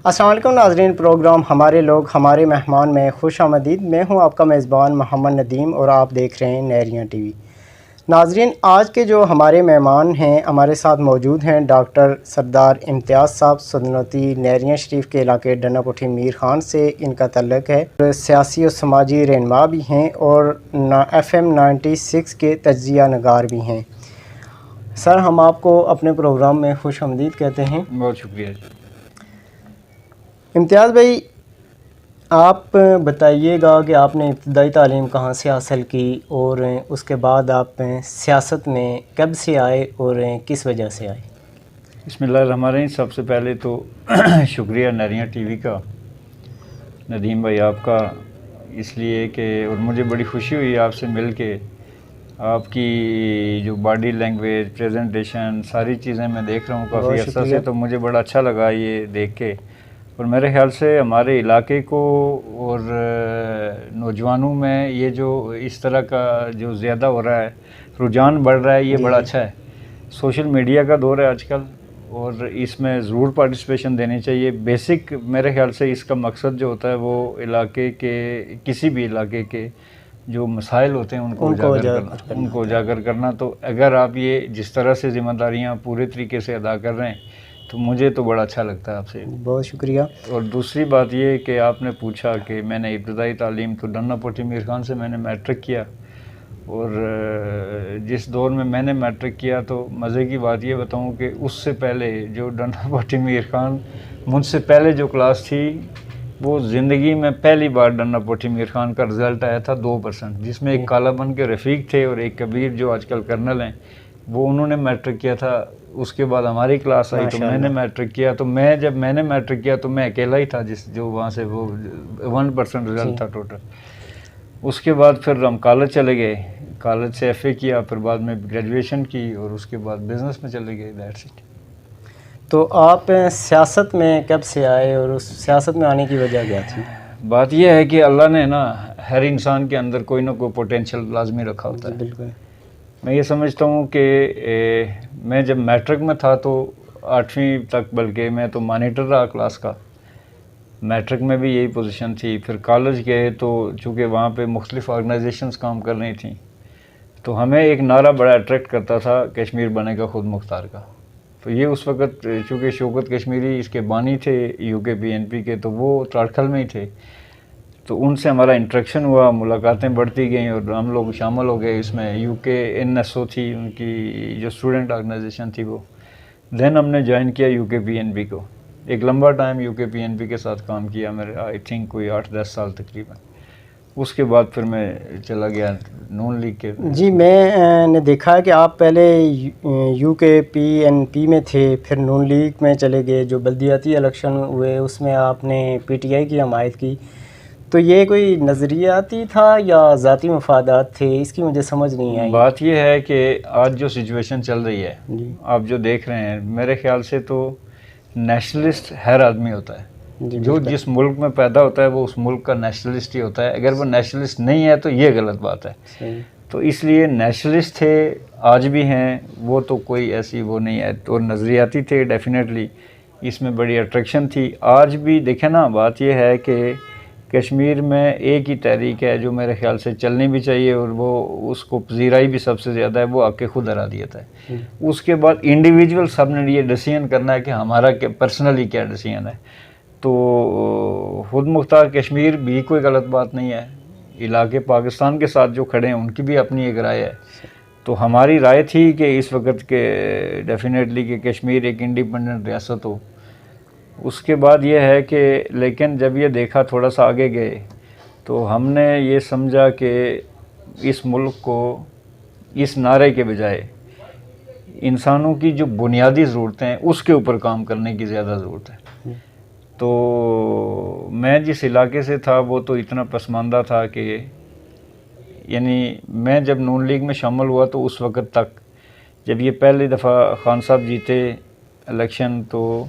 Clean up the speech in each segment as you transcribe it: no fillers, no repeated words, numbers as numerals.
السلام علیکم ناظرین، پروگرام ہمارے لوگ ہمارے مہمان میں خوش آمدید۔ میں ہوں آپ کا میزبان محمد ندیم اور آپ دیکھ رہے ہیں نیریاں ٹی وی۔ ناظرین، آج کے جو ہمارے مہمان ہیں ہمارے ساتھ موجود ہیں ڈاکٹر سردار امتیاز صاحب، سلطنتی نیریاں شریف کے علاقے ڈنہ پٹھی میر خان سے ان کا تعلق ہے۔ سیاسی و سماجی رہنما بھی ہیں اور FM 96 کے تجزیہ نگار بھی ہیں۔ سر، ہم آپ کو اپنے پروگرام میں خوش آمدید کہتے ہیں۔ بہت شکریہ جی۔ امتیاز بھائی، آپ بتائیے گا کہ آپ نے ابتدائی تعلیم کہاں سے حاصل کی اور اس کے بعد آپ سیاست میں کب سے آئے اور کس وجہ سے آئے؟ بسم اللہ الرحمن الرحیم۔ سب سے پہلے تو شکریہ نیریاں ٹی وی کا، ندیم بھائی آپ کا، اس لیے کہ اور مجھے بڑی خوشی ہوئی آپ سے مل کے۔ آپ کی جو باڈی لینگویج، پریزنٹیشن، ساری چیزیں میں دیکھ رہا ہوں کافی عرصہ سے، تو مجھے بڑا اچھا لگا یہ دیکھ کے۔ اور میرے خیال سے ہمارے علاقے کو اور نوجوانوں میں یہ جو اس طرح کا جو زیادہ ہو رہا ہے، رجحان بڑھ رہا ہے، یہ بڑا اچھا ہے۔ سوشل میڈیا کا دور ہے آج کل اور اس میں ضرور پارٹیسپیشن دینی چاہیے۔ بیسک میرے خیال سے اس کا مقصد جو ہوتا ہے وہ علاقے کے، کسی بھی علاقے کے جو مسائل ہوتے ہیں ان کو اجاگر کرنا۔ تو اگر آپ یہ جس طرح سے ذمہ داریاں پورے طریقے سے ادا کر رہے ہیں تو مجھے تو بڑا اچھا لگتا ہے آپ سے۔ بہت شکریہ۔ اور دوسری بات یہ کہ آپ نے پوچھا کہ میں نے ابتدائی تعلیم تو ڈنہ پٹھی میر خان سے میں نے میٹرک کیا، اور جس دور میں نے میٹرک کیا تو مزے کی بات یہ بتاؤں کہ اس سے پہلے جو ڈنہ پٹھی میر خان، مجھ سے پہلے جو کلاس تھی وہ زندگی میں پہلی بار ڈنہ پٹھی میر خان کا رزلٹ آیا تھا 2%، جس میں ایک کالا بن کے رفیق تھے اور ایک کبیر جو آج کل کرنل ہیں، وہ انہوں نے میٹرک کیا تھا۔ اس کے بعد ہماری کلاس آئی تو میں نے میٹرک کیا، تو جب میں نے میٹرک کیا تو میں اکیلا ہی تھا جو وہاں سے وہ 1% رزلٹ تھا ٹوٹل۔ اس کے بعد پھر ہم کالج چلے گئے، کالج سے FA کیا، پھر بعد میں گریجویشن کی اور اس کے بعد بزنس میں چلے گئے۔ That's it. تو آپ سیاست میں کب سے آئے اور اس سیاست میں آنے کی وجہ کیا تھی؟ بات یہ ہے کہ اللہ نے نا ہر انسان کے اندر کوئی نہ کوئی پوٹینشیل لازمی رکھا ہوتا ہے۔ بالکل۔ میں یہ سمجھتا ہوں کہ میں جب میٹرک میں تھا تو 8ویں تک، بلکہ میں تو مانیٹر رہا کلاس کا، میٹرک میں بھی یہی پوزیشن تھی۔ پھر کالج گئے تو چونکہ وہاں پہ مختلف آرگنائزیشنز کام کر رہی تھیں تو ہمیں ایک نعرہ بڑا اٹریکٹ کرتا تھا، کشمیر بنے گا خود مختار کا۔ تو یہ اس وقت چونکہ شوکت کشمیری اس کے بانی تھے UK PNP کے، تو وہ تراڑکھل میں ہی تھے، تو ان سے ہمارا انٹریکشن ہوا، ملاقاتیں بڑھتی گئیں اور ہم لوگ شامل ہو گئے اس میں۔ UK NSO تھی ان کی جو اسٹوڈنٹ آرگنائزیشن تھی وہ، دین ہم نے جوائن کیا UK PNP کو۔ ایک لمبا ٹائم UK PNP کے ساتھ کام کیا میرے، آئی تھنک کوئی 8-10 سال تقریباً۔ اس کے بعد پھر میں چلا گیا نون لیگ کے۔ جی، میں نے دیکھا ہے کہ آپ پہلے UK PNP میں تھے، پھر نون لیگ میں چلے گئے، جو بلدیاتی الیکشن ہوئے اس میں آپ نے PTI کی حمایت کی۔ تو یہ کوئی نظریاتی تھا یا ذاتی مفادات تھے؟ اس کی مجھے سمجھ نہیں آئی۔ بات یہ ہے کہ آج جو سچویشن چل رہی ہے، جی آپ جو دیکھ رہے ہیں، میرے خیال سے تو نیشنلسٹ ہر آدمی ہوتا ہے۔ جو جس ملک میں پیدا ہوتا ہے وہ اس ملک کا نیشنلسٹ ہی ہوتا ہے۔ اگر وہ نیشنلسٹ نہیں ہے تو یہ غلط بات ہے۔ تو اس لیے نیشنلسٹ تھے، آج بھی ہیں، وہ تو کوئی ایسی وہ نہیں ہے، اور نظریاتی تھے ڈیفینیٹلی، اس میں بڑی اٹریکشن تھی۔ آج بھی دیکھیں نا، بات یہ ہے کہ کشمیر میں ایک ہی تحریک ہے جو میرے خیال سے چلنی بھی چاہیے، اور وہ اس کو پذیرائی بھی سب سے زیادہ ہے، وہ آپ کے خود ارادیت ہے۔ اس کے بعد انڈیویجول سب نے یہ ڈیسیژن کرنا ہے کہ ہمارا پرسنلی کیا ڈیسیژن ہے۔ تو خود مختار کشمیر بھی کوئی غلط بات نہیں ہے، علاقے پاکستان کے ساتھ جو کھڑے ہیں ان کی بھی اپنی ایک رائے ہے۔ تو ہماری رائے تھی کہ اس وقت کے ڈیفینیٹلی کہ کشمیر ایک انڈیپینڈنٹ ریاست ہو۔ اس کے بعد یہ ہے کہ لیکن جب یہ دیکھا تھوڑا سا آگے گئے تو ہم نے یہ سمجھا کہ اس ملک کو اس نعرے کے بجائے انسانوں کی جو بنیادی ضرورتیں ہیں اس کے اوپر کام کرنے کی زیادہ ضرورت ہے۔ تو میں جس علاقے سے تھا وہ تو اتنا پسماندہ تھا کہ یعنی میں جب نون لیگ میں شامل ہوا تو اس وقت تک، جب یہ پہلی دفعہ خان صاحب جیتے الیکشن، تو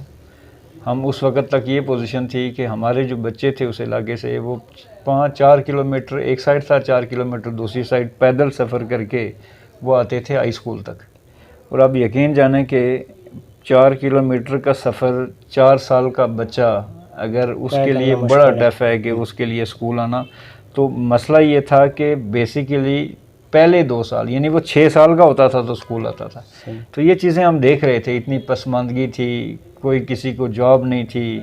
ہم اس وقت تک یہ پوزیشن تھی کہ ہمارے جو بچے تھے اس علاقے سے وہ 5-4 کلومیٹر، ایک سائڈ تھا 4 کلومیٹر، دوسری سائڈ پیدل سفر کر کے وہ آتے تھے ہائی اسکول تک۔ اور آپ یقین جانیں کہ 4 کلومیٹر کا سفر 4 سال کا بچہ اگر اس کے لیے بڑا ٹف ہے کہ اس کے لیے اسکول آنا. تو مسئلہ یہ تھا کہ بیسیکلی پہلے 2 سال یعنی وہ 6 سال کا ہوتا تھا تو اسکول آتا تھا. تو یہ چیزیں ہم دیکھ رہے تھے, اتنی پسماندگی تھی, کوئی کسی کو جاب نہیں تھی,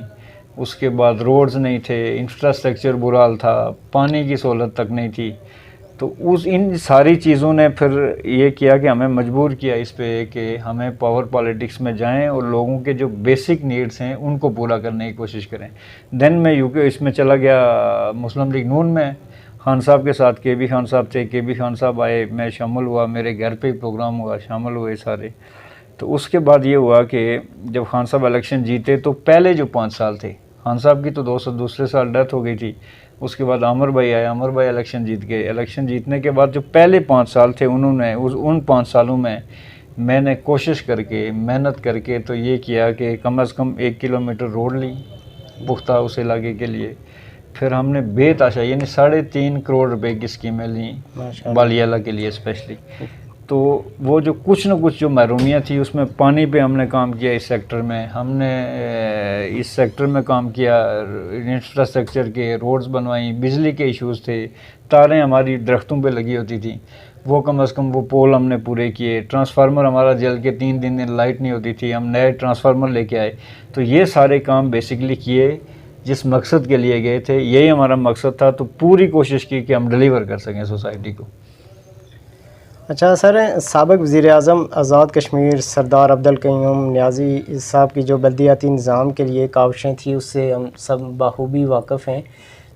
اس کے بعد روڈز نہیں تھے, انفراسٹرکچر برا حال تھا, پانی کی سہولت تک نہیں تھی. تو ان ساری چیزوں نے پھر یہ کیا کہ ہمیں مجبور کیا اس پہ کہ ہمیں پاور پالیٹکس میں جائیں اور لوگوں کے جو بیسک نیڈز ہیں ان کو پورا کرنے کی کوشش کریں. دین میں اس میں چلا گیا مسلم لیگ نون میں, خان صاحب کے ساتھ کے بی خان صاحب تھے, کے بی خان صاحب آئے, میں شامل ہوا, میرے گھر پہ پروگرام ہوا, شامل ہوئے سارے. تو اس کے بعد یہ ہوا کہ جب خان صاحب الیکشن جیتے تو پہلے جو 5 سال تھے, خان صاحب کی تو دوسرے سال ڈیتھ ہو گئی تھی, اس کے بعد عامر بھائی آئے, عامر بھائی الیکشن جیت گئے. الیکشن جیتنے کے بعد جو پہلے 5 سال تھے انہوں نے ان 5 سالوں میں نے کوشش کر کے محنت کر کے تو یہ کیا کہ کم از کم 1 کلومیٹر روڈ لی پختہ اس علاقے کے لیے. پھر ہم نے بے تحاشا یعنی 3.5 کروڑ روپے کی اسکیمیں لیں بالیالہ کے لیے اسپیشلی. تو وہ جو کچھ نہ کچھ جو محرومیاں تھی اس میں پانی پہ ہم نے کام کیا, اس سیکٹر میں ہم نے اس سیکٹر میں کام کیا, انفراسٹرکچر کے روڈز بنوائیں, بجلی کے ایشوز تھے, تاریں ہماری درختوں پہ لگی ہوتی تھیں وہ کم از کم وہ پول ہم نے پورے کیے. ٹرانسفارمر ہمارا جل کے 3 دن لائٹ نہیں ہوتی تھی, ہم نئے ٹرانسفارمر لے کے آئے. تو یہ سارے کام بیسیکلی کیے جس مقصد کے لیے گئے تھے, یہی ہمارا مقصد تھا. تو پوری کوشش کی کہ ہم ڈیلیور کر سکیں سوسائٹی کو. اچھا سر, سابق وزیر اعظم آزاد کشمیر سردار عبدالقیوم نیازی صاحب کی جو بلدیاتی نظام کے لیے کاوشیں تھیں اس سے ہم سب بخوبی واقف ہیں,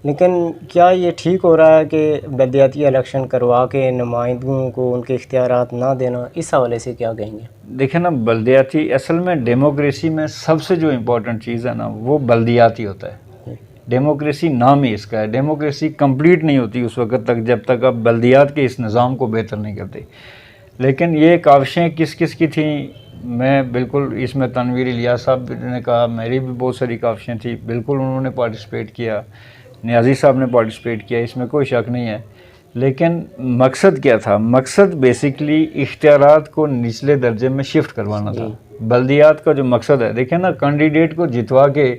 لیکن کیا یہ ٹھیک ہو رہا ہے کہ بلدیاتی الیکشن کروا کے نمائندوں کو ان کے اختیارات نہ دینا؟ اس حوالے سے کیا کہیں گے؟ دیکھیں نا, بلدیاتی اصل میں ڈیموکریسی میں سب سے جو امپورٹنٹ چیز ہے نا وہ بلدیاتی ہوتا ہے. ڈیموکریسی نام ہی اس کا ہے. ڈیموکریسی کمپلیٹ نہیں ہوتی اس وقت تک جب تک آپ بلدیات کے اس نظام کو بہتر نہیں کرتے. لیکن یہ کاوشیں کس کس کی تھیں, میں بالکل اس میں تنویر الیاس صاحب نے کہا, میری بھی بہت ساری کاوشیں تھیں, بالکل انہوں نے پارٹیسپیٹ کیا, نیازی صاحب نے پارٹیسپیٹ کیا, اس میں کوئی شک نہیں ہے. لیکن مقصد کیا تھا؟ مقصد بیسیکلی اختیارات کو نچلے درجے میں شفٹ کروانا تھا. بلدیات کا جو مقصد ہے, دیکھیں نا, کینڈیڈیٹ کو جتوا کے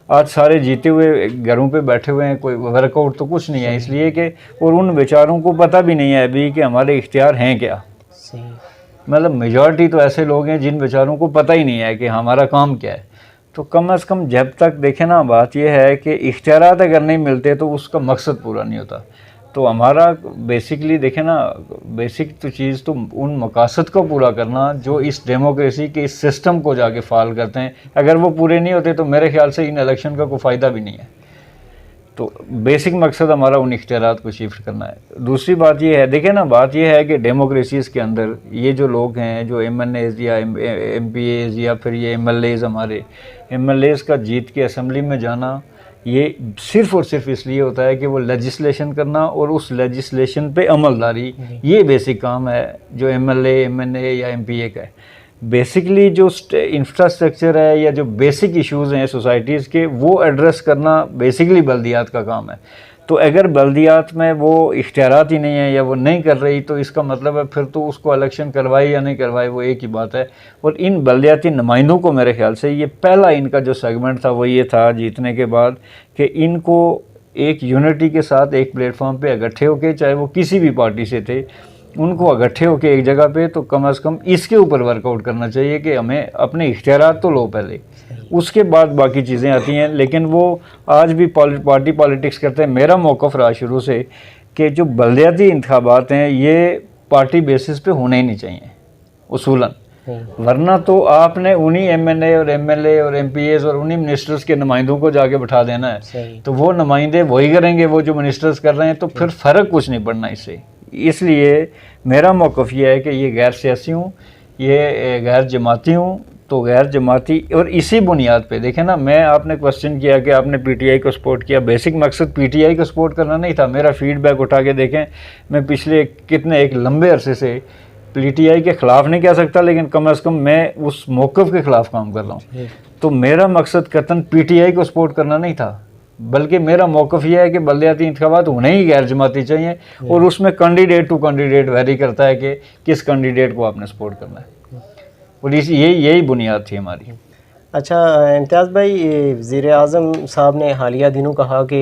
آج سارے جیتے ہوئے گھروں پہ بیٹھے ہوئے ہیں, کوئی ورک آؤٹ تو کچھ نہیں ہے, اس لیے کہ اور ان بیچاروں کو پتہ بھی نہیں ہے ابھی کہ ہمارے اختیار ہیں کیا. مطلب میجورٹی تو ایسے لوگ ہیں جن بیچاروں کو پتہ ہی نہیں ہے کہ ہمارا کام کیا ہے. تو کم از کم جب تک دیکھیں نا, بات یہ ہے کہ اختیارات اگر نہیں ملتے تو اس کا مقصد پورا نہیں ہوتا. تو ہمارا بیسکلی دیکھیں نا, بیسک تو چیز تو ان مقاصد کو پورا کرنا جو اس ڈیموکریسی کے اس سسٹم کو جا کے فعال کرتے ہیں. اگر وہ پورے نہیں ہوتے تو میرے خیال سے ان الیکشن کا کوئی فائدہ بھی نہیں ہے. تو بیسک مقصد ہمارا ان اختیارات کو شفٹ کرنا ہے. دوسری بات یہ ہے, دیکھیں نا, بات یہ ہے کہ ڈیموکریسیز کے اندر یہ جو لوگ ہیں, جو ایم این ایز یا ایم پی ایز یا پھر یہ ایم ایل ایز, ہمارے ایم ایل ایز کا جیت کے اسمبلی میں جانا, یہ صرف اور صرف اس لیے ہوتا ہے کہ وہ لیجسلیشن کرنا اور اس لیجسلیشن پہ عمل داری, یہ بیسک کام ہے جو M L A, M N A یا ایم پی اے کا ہے. بیسکلی جو انفراسٹرکچر ہے یا جو بیسک ایشوز ہیں سوسائٹیز کے, وہ ایڈریس کرنا بیسکلی بلدیات کا کام ہے. تو اگر بلدیات میں وہ اختیارات ہی نہیں ہیں یا وہ نہیں کر رہی تو اس کا مطلب ہے پھر تو اس کو الیکشن کروائی یا نہیں کروائی وہ ایک ہی بات ہے. اور ان بلدیاتی نمائندوں کو میرے خیال سے یہ پہلا ان کا جو سیگمنٹ تھا وہ یہ تھا جیتنے کے بعد کہ ان کو ایک یونٹی کے ساتھ ایک پلیٹ فارم پہ اکٹھے ہو کے, چاہے وہ کسی بھی پارٹی سے تھے, ان کو اکٹھے ہو کے ایک جگہ پہ تو کم از کم اس کے اوپر ورک آؤٹ کرنا چاہیے کہ ہمیں اپنے اختیارات تو لو پہلے, اس کے بعد باقی چیزیں آتی ہیں. لیکن وہ آج بھی پارٹی پالیٹکس کرتے ہیں. میرا موقف رہا شروع سے کہ جو بلدیاتی انتخابات ہیں یہ پارٹی بیسس پہ ہونے ہی نہیں چاہیے اصولاً, ورنہ تو آپ نے انہی ایم این اے اور ایم ایل اے اور ایم پی ایز اور انہی منسٹرز کے نمائندوں کو جا کے بٹھا دینا ہے. تو وہ نمائندے وہی کریں گے وہ جو منسٹرز کر رہے ہیں, تو پھر فرق کچھ نہیں پڑنا اس سے. اس لیے میرا موقف یہ ہے کہ یہ غیر سیاسی ہوں, یہ غیر جماعتی ہوں. تو غیر جماعتی اور اسی بنیاد پہ دیکھیں نا, میں آپ نے کوسچن کیا کہ آپ نے پی ٹی آئی کو سپورٹ کیا, بیسک مقصد پی ٹی آئی کو سپورٹ کرنا نہیں تھا. میرا فیڈ بیک اٹھا کے دیکھیں, میں پچھلے ایک لمبے عرصے سے پی ٹی آئی کے خلاف نہیں کہہ سکتا, لیکن کم از کم میں اس موقف کے خلاف کام کر رہا ہوں. تو میرا مقصد قطعاً پی ٹی آئی کو سپورٹ کرنا نہیں تھا, بلکہ میرا موقف یہ ہے کہ بلدیاتی انتخابات ہونے ہی غیر جماعتی چاہیے, اور اس میں کینڈیڈیٹ ٹو کینڈیڈیٹ ویری کرتا ہے کہ کس کینڈیڈیٹ کو آپ نے سپورٹ کرنا ہے. اور یہی بنیاد تھی ہماری. اچھا امتیاز بھائی، وزیر اعظم صاحب نے حالیہ دنوں کہا کہ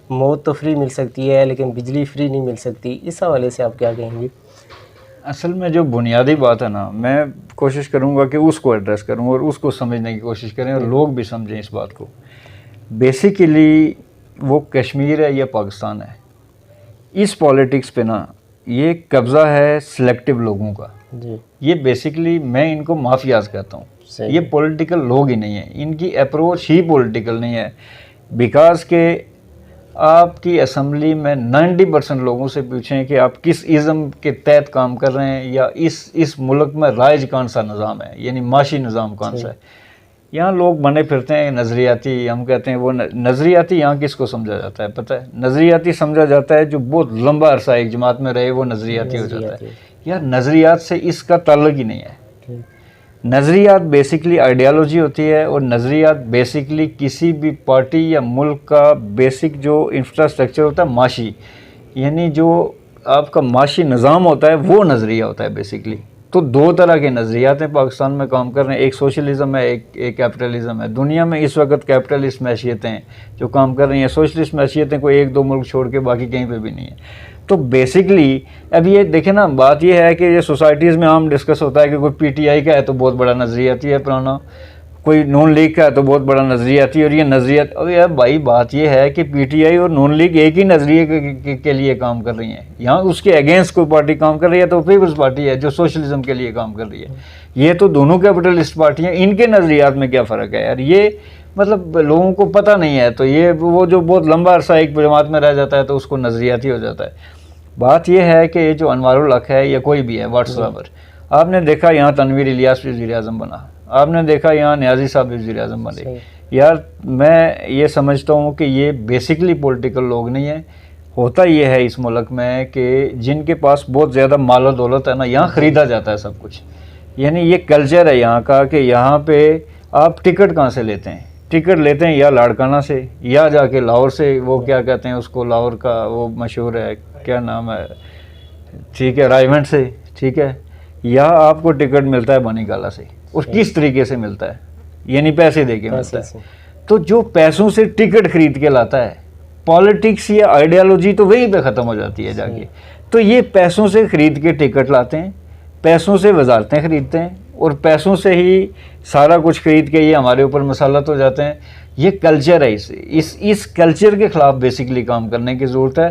موت تو فری مل سکتی ہے لیکن بجلی فری نہیں مل سکتی، اس حوالے سے آپ کیا کہیں گے؟ اصل میں جو بنیادی بات ہے نا، میں کوشش کروں گا کہ اس کو ایڈریس کروں اور اس کو سمجھنے کی کوشش کریں اور لوگ بھی سمجھیں اس بات کو۔ بیسیکلی وہ کشمیر ہے یا پاکستان ہے، اس پالیٹکس پہ نا یہ قبضہ ہے سلیکٹیو لوگوں کا۔ جی، یہ بیسیکلی میں ان کو مافیاز کہتا ہوں۔ صحیح۔ یہ پولیٹیکل لوگ ہی نہیں ہیں، ان کی اپروچ ہی پولیٹیکل نہیں ہے، بیکاز کہ آپ کی اسمبلی میں 90% لوگوں سے پوچھیں کہ آپ کس ازم کے تحت کام کر رہے ہیں، یا اس ملک میں رائج کون سا نظام ہے، یعنی معاشی نظام کون سا ہے۔ یہاں لوگ بنے پھرتے ہیں نظریاتی، ہم کہتے ہیں وہ نظریاتی، یہاں کس کو سمجھا جاتا ہے پتہ ہے؟ نظریاتی سمجھا جاتا ہے جو بہت لمبا عرصہ ایک جماعت میں رہے، وہ نظریاتی ہو جاتا ہے۔ یار نظریات سے اس کا تعلق ہی نہیں ہے۔ نظریات بیسکلی آئیڈیالوجی ہوتی ہے، اور نظریات بیسکلی کسی بھی پارٹی یا ملک کا بیسک جو انفراسٹرکچر ہوتا ہے معاشی، یعنی جو آپ کا معاشی نظام ہوتا ہے وہ نظریہ ہوتا ہے بیسکلی۔ تو دو طرح کے نظریات ہیں پاکستان میں کام کر رہے ہیں، ایک سوشلزم ہے، ایک کیپٹلزم ہے۔ دنیا میں اس وقت کیپٹلسٹ معیشتیں ہیں جو کام کر رہی ہیں، سوشلسٹ معیشتیں کوئی ایک دو ملک چھوڑ کے باقی کہیں پہ بھی نہیں ہے۔ تو بیسکلی اب یہ دیکھیں نا، بات یہ ہے کہ یہ سوسائٹیز میں عام ڈسکس ہوتا ہے کہ کوئی پی ٹی آئی کا ہے تو بہت بڑا نظریاتی ہے پرانا، کوئی نون لیگ کا ہے تو بہت بڑا نظریاتی، اور یہ نظریات، اب یار بھائی بات یہ ہے کہ پی ٹی آئی اور نون لیگ ایک ہی نظریے کے لیے کام کر رہی ہیں۔ یہاں اس کے اگینسٹ کوئی پارٹی کام کر رہی ہے تو پیپلز پارٹی ہے جو سوشلزم کے لیے کام کر رہی ہے۔ یہ تو دونوں کیپٹلسٹ پارٹیاں، ان کے نظریات میں کیا فرق ہے یار؟ یہ مطلب لوگوں کو پتہ نہیں ہے، تو یہ وہ جو بہت لمبا عرصہ ایک جماعت میں رہ جاتا ہے تو اس کو نظریاتی ہو جاتا ہے۔ بات یہ ہے کہ یہ جو انوار الحق ہے یا کوئی بھی ہے واٹس ایور، آپ نے دیکھا یہاں تنویر الیاس بھی وزیر اعظم بنا، آپ نے دیکھا یہاں نیازی صاحب بھی وزیر اعظم بنے۔ یار میں یہ سمجھتا ہوں کہ یہ بیسکلی پولیٹیکل لوگ نہیں ہیں۔ ہوتا یہ ہے اس ملک میں کہ جن کے پاس بہت زیادہ مال و دولت ہے نا، یہاں خریدا جاتا ہے سب کچھ۔ یعنی یہ کلچر ہے یہاں کا کہ یہاں پہ آپ ٹکٹ کہاں سے لیتے ہیں؟ ٹکٹ لیتے ہیں یا لاڑکانہ سے، یا جا کے لاہور سے، وہ کیا کہتے ہیں اس کو، لاہور کا وہ مشہور ہے کیا نام ہے، ٹھیک ہے، رائمنڈ سے، ٹھیک ہے، یا آپ کو ٹکٹ ملتا ہے بانی گالا سے، اور کس طریقے سے ملتا ہے؟ یعنی پیسے دے کے ملتا ہے۔ تو جو پیسوں سے ٹکٹ خرید کے لاتا ہے، پالیٹکس یا آئیڈیالوجی تو وہیں پہ ختم ہو جاتی ہے جا کے۔ تو یہ پیسوں سے خرید کے ٹکٹ لاتے ہیں، پیسوں سے وزارتیں خریدتے ہیں، اور پیسوں سے ہی سارا کچھ خرید کے یہ ہمارے اوپر مسلط ہو جاتے ہیں۔ یہ کلچر ہے، اس کلچر کے خلاف بیسکلی کام کرنے کی ضرورت ہے۔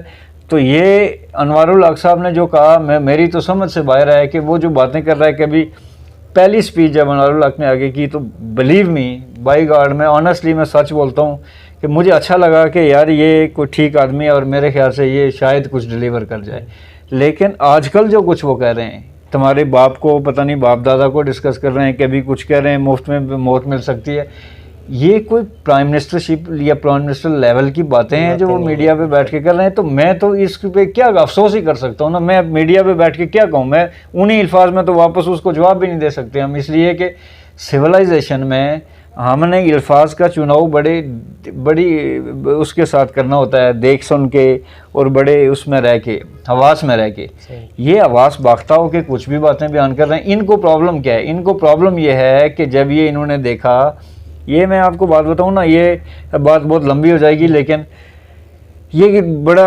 تو یہ انوار الحق صاحب نے جو کہا، میری تو سمجھ سے باہر ہے کہ وہ جو باتیں کر رہا ہے، کبھی پہلی سپیچ جب انوار الحق نے آگے کی تو بلیو می بائی گاڈ، میں آنیسٹلی میں سچ بولتا ہوں کہ مجھے اچھا لگا کہ یار یہ کوئی ٹھیک آدمی ہے، اور میرے خیال سے یہ شاید کچھ ڈیلیور کر جائے۔ لیکن آج کل جو کچھ وہ کہہ رہے ہیں، تمہارے باپ کو پتہ نہیں باپ دادا کو ڈسکس کر رہے ہیں، کبھی کچھ کہہ رہے ہیں مفت میں موت مل سکتی ہے، یہ کوئی پرائم منسٹر شپ یا پرائم منسٹر لیول کی باتیں ہیں جو وہ میڈیا پہ بیٹھ کے کر رہے ہیں۔ تو میں تو اس پہ کیا افسوس ہی کر سکتا ہوں نا، میں میڈیا پہ بیٹھ کے کیا کہوں؟ میں انہی الفاظ میں تو واپس اس کو جواب بھی نہیں دے سکتے ہم، اس لیے کہ سویلائزیشن میں ہم نے الفاظ کا چناؤ بڑی اس کے ساتھ کرنا ہوتا ہے، دیکھ سن کے، اور بڑے اس میں رہ کے، حواس میں رہ کے۔ یہ حواس باختہ ہو کے کچھ بھی باتیں بیان کر رہے ہیں۔ ان کو پرابلم کیا ہے؟ ان کو پرابلم یہ ہے کہ جب یہ انہوں نے دیکھا، یہ میں آپ کو بات بتاؤں نا، یہ بات بہت لمبی ہو جائے گی، لیکن یہ بڑا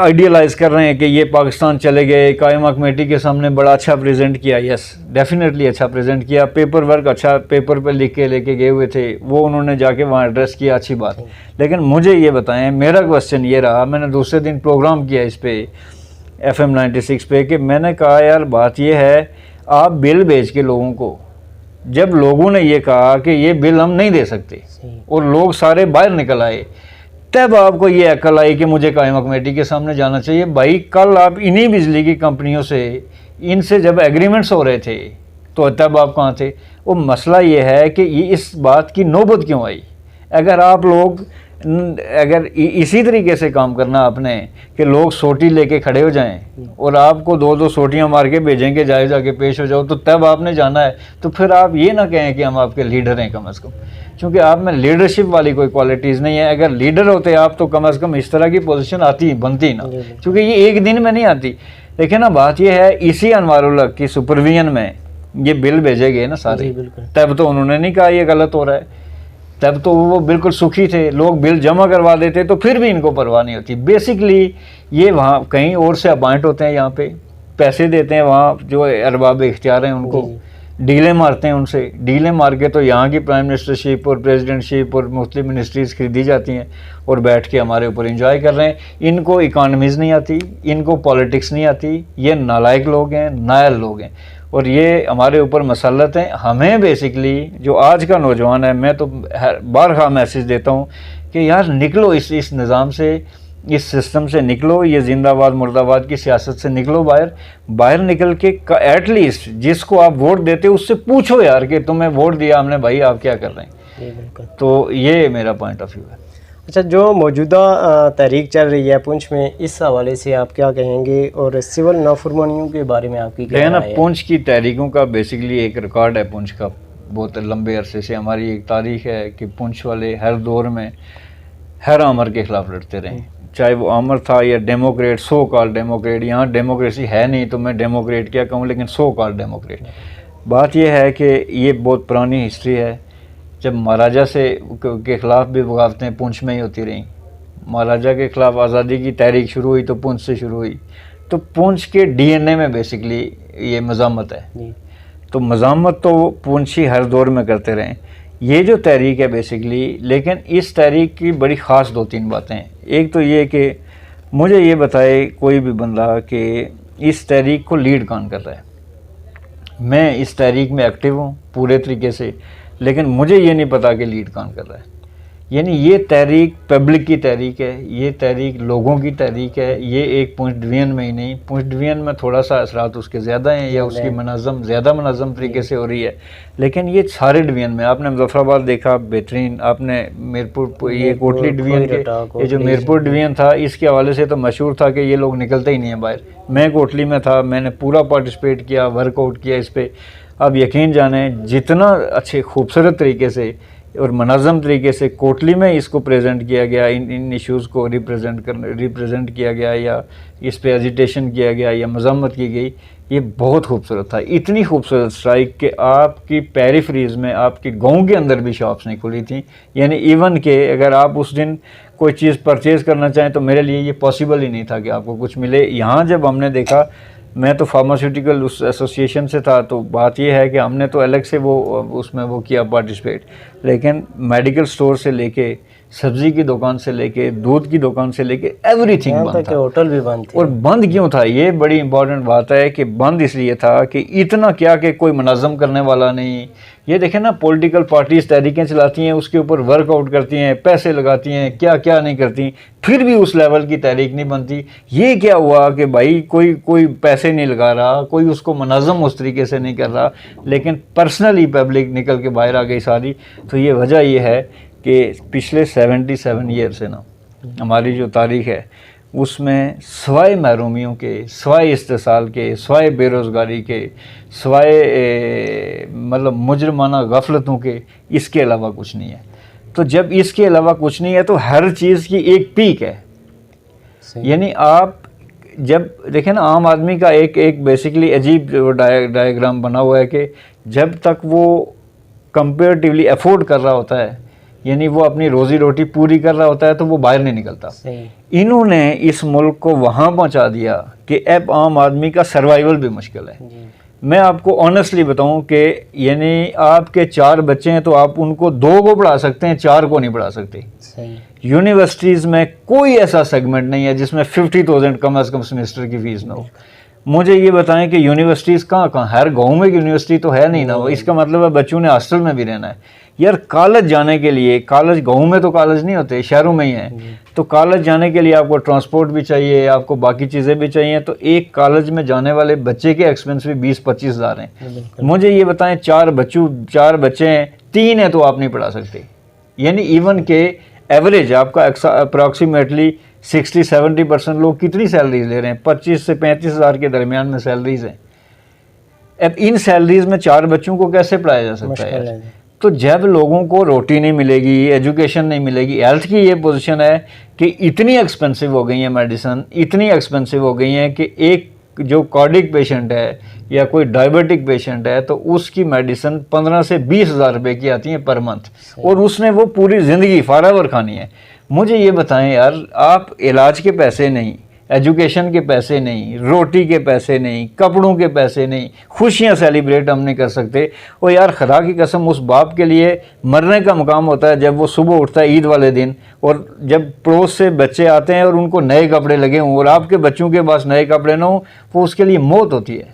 آئیڈیالائز کر رہے ہیں کہ یہ پاکستان چلے گئے، قائمہ کمیٹی کے سامنے بڑا اچھا پریزنٹ کیا، یس ڈیفینیٹلی اچھا پریزنٹ کیا، پیپر ورک اچھا پیپر پہ لکھ کے لے کے گئے ہوئے تھے، وہ انہوں نے جا کے وہاں ایڈریس کیا، اچھی بات۔ لیکن مجھے یہ بتائیں، میرا کوسچن یہ رہا، میں نے دوسرے دن پروگرام کیا اس پہ FM 96 پہ، کہ میں نے کہا یار بات یہ ہے، آپ بل بھیج کے لوگوں کو، جب لوگوں نے یہ کہا کہ یہ بل ہم نہیں دے سکتے اور لوگ سارے باہر نکل آئے، تب آپ کو یہ عقل آئی کہ مجھے قائمہ کمیٹی کے سامنے جانا چاہیے۔ بھائی کل آپ انہی بجلی کی کمپنیوں سے، ان سے جب ایگریمنٹس ہو رہے تھے تو تب آپ کہاں تھے؟ وہ مسئلہ یہ ہے کہ یہ اس بات کی نوبت کیوں آئی؟ اگر آپ لوگ اگر اسی طریقے سے کام کرنا آپ نے کہ لوگ سوٹی لے کے کھڑے ہو جائیں اور آپ کو دو سوٹیاں مار کے بھیجیں گے جائے جا کے پیش ہو جاؤ، تو تب آپ نے جانا ہے۔ تو پھر آپ یہ نہ کہیں کہ ہم آپ کے لیڈر ہیں کم از کم، چونکہ آپ میں لیڈرشپ والی کوئی کوالٹیز نہیں ہے۔ اگر لیڈر ہوتے آپ تو کم از کم اس طرح کی پوزیشن آتی بنتی نا، چونکہ یہ ایک دن میں نہیں آتی۔ لیکن نا بات یہ ہے، اسی انوار الحق کی سپرویژن میں یہ بل بھیجے گئے نا سارے, بالکل. تب تو انہوں نے نہیں کہا یہ غلط ہو رہا ہے, تب تو وہ بالکل سکھی تھے, لوگ بل جمع کروا دیتے تو پھر بھی ان کو پرواہ نہیں ہوتی. بیسکلی یہ وہاں کہیں اور سے اپوائنٹ ہوتے ہیں, یہاں پہ پیسے دیتے ہیں, وہاں جو ارباب اختیار ہیں ان کو ڈیلیں مارتے ہیں, ان سے ڈیلیں مار کے تو یہاں کی پرائم منسٹر شپ اور پریزیڈنٹ شپ اور مختلف منسٹریز خریدی جاتی ہیں اور بیٹھ کے ہمارے اوپر انجوائے کر رہے ہیں. ان کو اکانومیز نہیں آتی, ان کو پالیٹکس نہیں آتی, یہ نالائق لوگ ہیں, نائل لوگ ہیں, اور یہ ہمارے اوپر مسلط ہیں. ہمیں بیسکلی جو آج کا نوجوان ہے, میں تو بارہا میسیج دیتا ہوں کہ یار نکلو اس نظام سے, اس سسٹم سے نکلو, یہ زندہ آباد مرد آباد کی سیاست سے نکلو باہر نکل کے ایٹ لیسٹ جس کو آپ ووٹ دیتے اس سے پوچھو یار کہ تمہیں ووٹ دیا ہم نے بھائی, آپ کیا کر رہے ہیں. تو یہ میرا پوائنٹ آف ویو ہے. اچھا, جو موجودہ تحریک چل رہی ہے پونچھ میں, اس حوالے سے آپ کیا کہیں گے, اور سول نافرمانیوں کے بارے میں آپ کی کیا رائے ہے؟ پونچھ کی تحریکوں کا بیسکلی ایک ریکارڈ ہے پونچھ کا, بہت لمبے عرصے سے ہماری ایک تاریخ ہے کہ پونچھ والے ہر دور میں ہر آمر کے خلاف لڑتے رہے, چاہے وہ آمر تھا یا ڈیموکریٹ, سو کال ڈیموکریٹ. یہاں ڈیموکریسی ہے نہیں تو میں ڈیموکریٹ کیا کہوں, لیکن سو کال ڈیموکریٹ. بات یہ ہے کہ یہ بہت پرانی ہسٹری ہے. جب مہاراجہ کے خلاف بھی بغاوتیں پونچھ میں ہی ہوتی رہیں, مہاراجہ کے خلاف آزادی کی تحریک شروع ہوئی تو پونچھ سے شروع ہوئی. تو پونچھ کے ڈی این اے میں بیسکلی یہ مزاحمت ہے. تو مزاحمت تو پونچھی ہر دور میں کرتے رہیں. یہ جو تحریک ہے بیسکلی, لیکن اس تحریک کی بڑی خاص دو تین باتیں ہیں. ایک تو یہ کہ مجھے یہ بتائے کوئی بھی بندہ کہ اس تحریک کو لیڈ کون کر رہا ہے. میں اس تحریک میں ایکٹیو ہوں پورے طریقے سے, لیکن مجھے یہ نہیں پتا کہ لیڈ کون کر رہا ہے. یعنی یہ تحریک پبلک کی تحریک ہے, یہ تحریک لوگوں کی تحریک ہے. یہ ایک پونچھ ڈویژن میں ہی نہیں, پونچھ ڈویژن میں تھوڑا سا اثرات اس کے زیادہ ہیں یا اس کی زیادہ منظم طریقے سے ہو رہی ہے, لیکن یہ سارے ڈویژن میں. آپ نے مظفر آباد دیکھا بہترین, آپ نے میرپور, یہ کوٹلی ڈویژن کے, یہ جو میرپور ڈویژن تھا اس کے حوالے سے تو مشہور تھا کہ یہ لوگ نکلتے ہی نہیں ہیں باہر. میں کوٹلی میں تھا, میں نے پورا پارٹیسپیٹ کیا, ورک آؤٹ کیا اس پہ. اب یقین جانیں جتنا اچھے خوبصورت طریقے سے اور منظم طریقے سے کوٹلی میں اس کو پریزنٹ کیا گیا, ان ایشوز کو ریپریزنٹ کیا گیا یا اس پہ ایجیٹیشن کیا گیا یا مذمت کی گئی, یہ بہت خوبصورت تھا. اتنی خوبصورت اسٹرائک کہ آپ کی پیریفریز میں, آپ کے گاؤں کے اندر بھی شاپس نہیں کھلی تھیں. یعنی ایون کہ اگر آپ اس دن کوئی چیز پرچیز کرنا چاہیں تو میرے لیے یہ پاسبل ہی نہیں تھا کہ آپ کو کچھ ملے. یہاں جب ہم نے دیکھا, میں تو فارماسیوٹیکل اس ایسوسیشن سے تھا, تو بات یہ ہے کہ ہم نے تو الگ سے اس میں کیا پارٹیسپیٹ, لیکن میڈیکل سٹور سے لے کے, سبزی کی دکان سے لے کے, دودھ کی دکان سے لے کے ایوری تھنگ بند تھا. ہوٹل بھی بند تھے. اور بند کیوں تھا, یہ بڑی امپورٹنٹ بات ہے کہ بند اس لیے تھا کہ اتنا کیا کہ کوئی منظم کرنے والا نہیں. یہ دیکھیں نا, پولیٹیکل پارٹیز تحریکیں چلاتی ہیں, اس کے اوپر ورک آؤٹ کرتی ہیں, پیسے لگاتی ہیں, کیا کیا نہیں کرتی, پھر بھی اس لیول کی تحریک نہیں بنتی. یہ کیا ہوا کہ بھائی کوئی پیسے نہیں لگا رہا, کوئی اس کو منظم اس طریقے سے نہیں کر رہا, لیکن پرسنلی پبلک نکل کے باہر آ گئی ساری. تو یہ وجہ یہ ہے کہ پچھلے 77 ایئر سے نا ہماری جو تاریخ ہے اس میں سوائے محرومیوں کے, سوائے استحصال کے, سوائے بے روزگاری کے, سوائے مطلب مجرمانہ غفلتوں کے, اس کے علاوہ کچھ نہیں ہے. تو جب اس کے علاوہ کچھ نہیں ہے تو ہر چیز کی ایک پیک ہے. یعنی آپ جب دیکھیں نا, عام آدمی کا ایک بیسکلی عجیب ڈائیگرام بنا ہوا ہے کہ جب تک وہ کمپیریٹیولی افورڈ کر رہا ہوتا ہے, یعنی وہ اپنی روزی روٹی پوری کر رہا ہوتا ہے, تو وہ باہر نہیں نکلتا. انہوں نے اس ملک کو وہاں پہنچا دیا کہ اب عام آدمی کا سروائیول بھی مشکل ہے. میں آپ کو آنیسٹلی بتاؤں کہ یعنی آپ کے 4 بچے ہیں تو آپ ان کو 2 کو پڑھا سکتے ہیں, 4 کو نہیں پڑھا سکتے. یونیورسٹیز میں کوئی ایسا سیگمنٹ نہیں ہے جس میں 50,000 کم از کم سیمسٹر کی فیس نہ ہو. مجھے یہ بتائیں کہ یونیورسٹیز کہاں, ہر گاؤں میں یونیورسٹی تو ہے نہیں نا. اس کا مطلب ہے بچوں نے ہاسٹل میں بھی رہنا ہے. یار کالج جانے کے لیے, کالج گاؤں میں تو کالج نہیں ہوتے, شہروں میں ہی ہیں, تو کالج جانے کے لیے آپ کو ٹرانسپورٹ بھی چاہیے, آپ کو باقی چیزیں بھی چاہیے. تو ایک کالج میں جانے والے بچے کے ایکسپنس بھی 20-25 ہزار ہیں. مجھے یہ بتائیں 4 بچے ہیں, 3 ہیں تو آپ نہیں پڑھا سکتے. یعنی ایون کہ ایوریج آپ کا اپروکسیمیٹلی 60-70% لوگ کتنی سیلریز لے رہے ہیں, 25 سے 35 ہزار کے درمیان میں سیلریز ہیں. اب ان سیلریز میں 4 بچوں کو کیسے پڑھایا جا سکتا ہے؟ تو جب لوگوں کو روٹی نہیں ملے گی, ایجوکیشن نہیں ملے گی, ہیلتھ کی یہ پوزیشن ہے کہ اتنی ایکسپینسو ہو گئی ہیں میڈیسن, اتنی ایکسپینسو ہو گئی ہیں کہ ایک جو کارڈک پیشنٹ ہے یا کوئی ڈائبٹک پیشنٹ ہے تو اس کی میڈیسن 15 سے 20 ہزار روپے کی آتی ہیں پر منتھ، اور اس نے وہ پوری زندگی فارور کھانی ہے۔ مجھے یہ بتائیں یار، آپ علاج کے پیسے نہیں، ایجوکیشن کے پیسے نہیں، روٹی کے پیسے نہیں، کپڑوں کے پیسے نہیں، خوشیاں سیلیبریٹ ہم نہیں کر سکتے۔ اور یار خدا کی قسم، اس باپ کے لیے مرنے کا مقام ہوتا ہے جب وہ صبح اٹھتا ہے عید والے دن، اور جب پڑوس سے بچے آتے ہیں اور ان کو نئے کپڑے لگے ہوں اور آپ کے بچوں کے پاس نئے کپڑے نہ ہوں، وہ اس کے لیے موت ہوتی ہے۔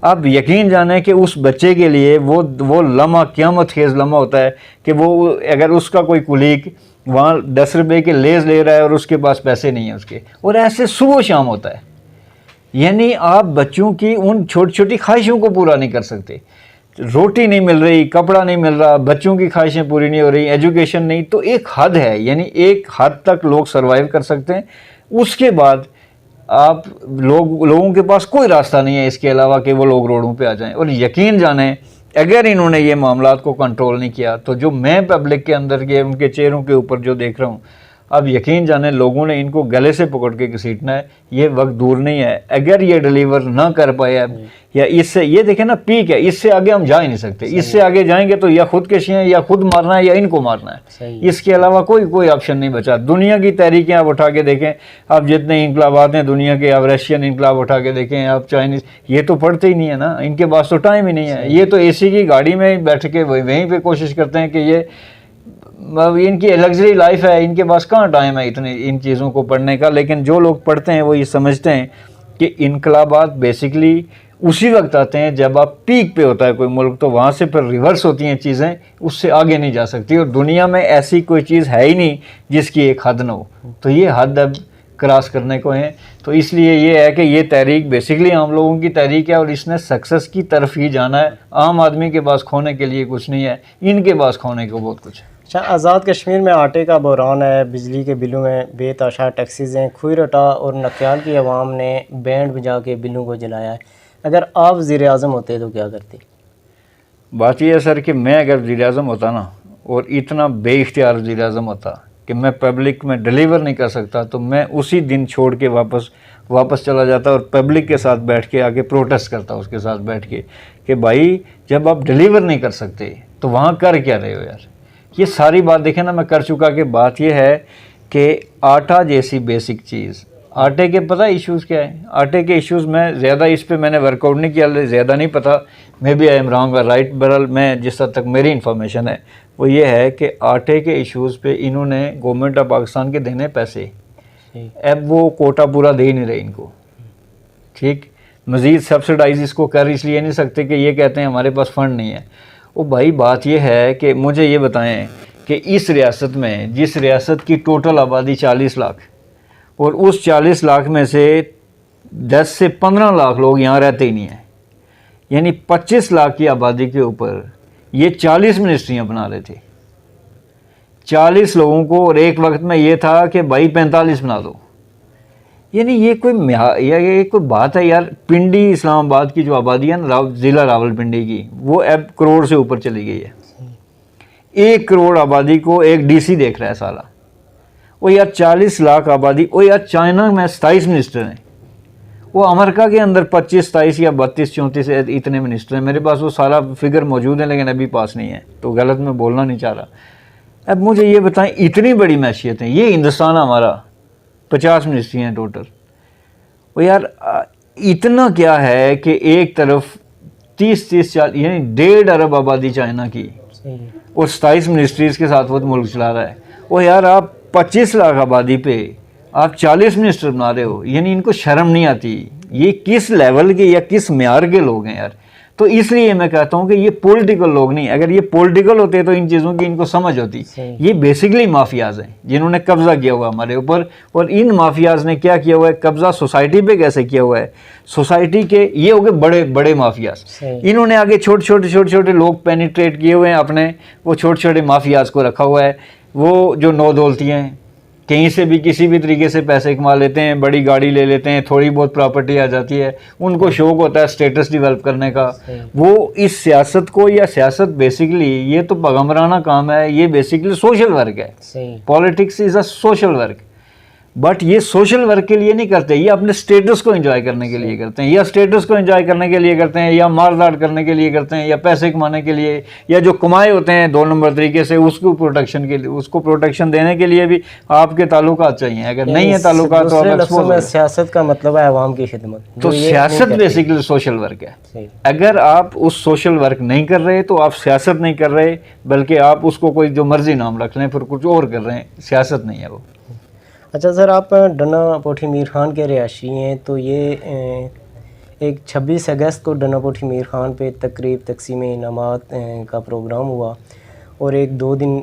آپ یقین جانیں کہ اس بچے کے لیے وہ لمحہ قیامت خیز لمحہ ہوتا ہے کہ وہ اگر اس کا کوئی کولیگ وہاں 10 روپے کے لیز لے رہا ہے اور اس کے پاس پیسے نہیں ہیں اس کے، اور ایسے صبح و شام ہوتا ہے۔ یعنی آپ بچوں کی ان چھوٹی چھوٹی خواہشوں کو پورا نہیں کر سکتے، روٹی نہیں مل رہی، کپڑا نہیں مل رہا، بچوں کی خواہشیں پوری نہیں ہو رہی، ایجوکیشن نہیں، تو ایک حد ہے، یعنی ایک حد تک لوگ سروائیو کر سکتے ہیں، اس کے بعد آپ لوگوں کے پاس کوئی راستہ نہیں ہے اس کے علاوہ کہ وہ لوگ روڈوں پہ آ جائیں۔ اور یقین جانیں اگر انہوں نے یہ معاملات کو کنٹرول نہیں کیا تو جو میں پبلک کے اندر کے ان کے چہروں کے اوپر جو دیکھ رہا ہوں، اب یقین جانیں لوگوں نے ان کو گلے سے پکڑ کے گھسیٹنا ہے، یہ وقت دور نہیں ہے۔ اگر یہ ڈیلیور نہ کر پایا یا اس سے، یہ دیکھیں نا پیک ہے، اس سے آگے ہم جا ہی نہیں سکتے، اس سے آگے جائیں گے تو یا خودکشی ہے یا خود مارنا ہے یا ان کو مارنا ہے، اس کے علاوہ کوئی آپشن نہیں بچا۔ دنیا کی تحریکیں آپ اٹھا کے دیکھیں، آپ جتنے انقلابات ہیں دنیا کے، آپ رشین انقلاب اٹھا کے دیکھیں، آپ چائنیز، یہ تو پڑھتے ہی نہیں ہے نا، ان کے پاس تو ٹائم ہی نہیں ہے، یہ تو اے سی کی گاڑی میں بیٹھ کے وہیں پہ کوشش کرتے ہیں کہ یہ ان کی لگژری لائف ہے، ان کے پاس کہاں ٹائم ہے اتنے ان چیزوں کو پڑھنے کا۔ لیکن جو لوگ پڑھتے ہیں وہ یہ سمجھتے ہیں کہ انقلابات بیسیکلی اسی وقت آتے ہیں جب آپ پیک پہ ہوتا ہے کوئی ملک، تو وہاں سے پھر ریورس ہوتی ہیں چیزیں، اس سے آگے نہیں جا سکتی، اور دنیا میں ایسی کوئی چیز ہے ہی نہیں جس کی ایک حد نہ ہو، تو یہ حد اب کراس کرنے کو ہیں۔ تو اس لیے یہ ہے کہ یہ تحریک بیسیکلی عام لوگوں کی تحریک ہے، اور اس نے سکسس کی طرف ہی جانا ہے۔ عام آدمی کے پاس کھونے کے لیے کچھ نہیں ہے، ان کے پاس کھونے کو بہت کچھ ہے۔ اچھا، آزاد کشمیر میں آٹے کا بحران ہے، بجلی کے بلوں میں بے تحاشا ٹیکسیز ہیں، کھوئی رٹا اور نکیال کی عوام نے بینڈ بجا کے بلوں کو جلایا ہے۔ اگر آپ وزیر اعظم ہوتے تو کیا کرتے؟ بات یہ ہے سر کہ میں اگر وزیر اعظم ہوتا نا، اور اتنا بے اختیار وزیر اعظم ہوتا کہ میں پبلک میں ڈیلیور نہیں کر سکتا، تو میں اسی دن چھوڑ کے واپس چلا جاتا اور پبلک کے ساتھ بیٹھ کے آگے پروٹیسٹ کرتا اس کے ساتھ بیٹھ کے کہ بھائی جب آپ ڈیلیور نہیں کر سکتے تو وہاں کر کیا رہے ہو یار۔ یہ ساری بات دیکھیں نا میں کر چکا، کہ بات یہ ہے کہ آٹا جیسی بیسک چیز، آٹے کے پتہ ایشوز کیا ہیں، آٹے کے ایشوز میں زیادہ اس پہ میں نے ورک آؤٹ نہیں کیا، زیادہ نہیں پتہ، میں بھی آئی ایم رانگ اور رائٹ، بہرحال میں جس حد تک میری انفارمیشن ہے وہ یہ ہے کہ آٹے کے ایشوز پہ انہوں نے گورنمنٹ آف پاکستان کے دینے پیسے، اب وہ کوٹا پورا دے نہیں رہے ان کو، ٹھیک، مزید سبسڈائز اس کو کر اس لیے نہیں سکتے کہ یہ کہتے ہیں ہمارے پاس فنڈ نہیں ہے۔ وہ بھائی بات یہ ہے کہ مجھے یہ بتائیں کہ اس ریاست میں، جس ریاست کی ٹوٹل آبادی 40 لاکھ، اور اس 40 لاکھ میں سے 10 سے 15 لاکھ لوگ یہاں رہتے ہی نہیں ہیں، یعنی 25 لاکھ کی آبادی کے اوپر یہ 40 منسٹریاں بنا رہے تھے 40 لوگوں کو، اور ایک وقت میں یہ تھا کہ بھائی 45 بنا دو۔ یعنی یہ کوئی بات ہے یار؟ پنڈی اسلام آباد کی جو آبادی ہے نا، ضلع راول پنڈی کی، وہ اب کروڑ سے اوپر چلی گئی ہے۔ 1 کروڑ آبادی کو ایک ڈی سی دیکھ رہا ہے سالہ۔ وہ یار 40 لاکھ آبادی، وہ یار چائنا میں 27 منسٹر ہیں، وہ امریکہ کے اندر 25 27 یا 32 34 اتنے منسٹر ہیں، میرے پاس وہ سارا فگر موجود ہیں لیکن ابھی پاس نہیں ہے، تو غلط میں بولنا نہیں چاہ رہا۔ اب مجھے یہ بتائیں، اتنی بڑی معیشت ہیں، یہ ہندوستان ہمارا 50 منسٹری ہیں ٹوٹل، وہ یار اتنا کیا ہے کہ ایک طرف 30 40 یعنی 1.5 ارب آبادی چائنا کی، اور 27 منسٹریز کے ساتھ وہ ملک چلا رہا ہے۔ وہ یار آپ 25 لاکھ آبادی پہ آپ 40 منسٹر بنا رہے ہو، یعنی ان کو شرم نہیں آتی؟ یہ کس لیول کے یا کس معیار کے لوگ ہیں یار؟ تو اس لیے میں کہتا ہوں کہ یہ پولیٹیکل لوگ نہیں، اگر یہ پولیٹیکل ہوتے تو ان چیزوں کی ان کو سمجھ ہوتی۔ یہ بیسیکلی مافیاز ہیں جنہوں نے قبضہ کیا ہوا ہمارے اوپر، اور ان مافیاز نے کیا کیا ہوا ہے؟ قبضہ سوسائٹی پہ کیسے کیا ہوا ہے؟ سوسائٹی کے یہ ہو گئے بڑے بڑے مافیاز، انہوں نے آگے چھوٹے چھوٹے لوگ پینیٹریٹ کیے ہوئے ہیں اپنے، وہ چھوٹے مافیاز کو رکھا ہوا ہے، وہ جو نو دولتیاں ہیں، کہیں سے بھی کسی بھی طریقے سے پیسے کما لیتے ہیں، بڑی گاڑی لے لیتے ہیں، تھوڑی بہت پراپرٹی آ جاتی ہے، ان کو شوق ہوتا ہے سٹیٹس ڈیولپ کرنے کا۔ وہ اس سیاست کو، یا سیاست بیسیکلی یہ تو پیغمبرانہ کام ہے، یہ بیسیکلی سوشل ورک ہے، politics is a social work. But یہ سوشل ورک کے لیے نہیں کرتے, یہ اپنے اسٹیٹس کو انجوائے کرنے کے لیے کرتے ہیں, یا اسٹیٹس کو انجوائے کرنے کے لیے کرتے ہیں, یا مار داڑ کرنے کے لیے کرتے ہیں, یا پیسے کمانے کے لیے, یا جو کمائے ہوتے ہیں 2 نمبر طریقے سے اس کو پروٹیکشن کے لیے, اس کو پروٹیکشن دینے کے لیے بھی آپ کے تعلقات چاہیے. اگر نہیں ہے تعلقات تو آپ سیاست کا مطلب ہے عوام کی خدمت, تو سیاست بیسیکلی سوشل ورک ہے. اگر آپ اس سوشل ورک نہیں کر رہے تو آپ سیاست نہیں کر رہے, بلکہ آپ اس کو کوئی جو مرضی نام رکھ لیں پھر کچھ اور کر رہے ہیں, سیاست نہیں ہے وہ. اچھا سر, آپ ڈنا پوٹھی میر خان کے رہائشی ہیں, تو یہ ایک 26 اگست کو ڈنا پوٹھی میر خان پہ تقریب تقسیم انعامات کا پروگرام ہوا, اور ایک 2 دن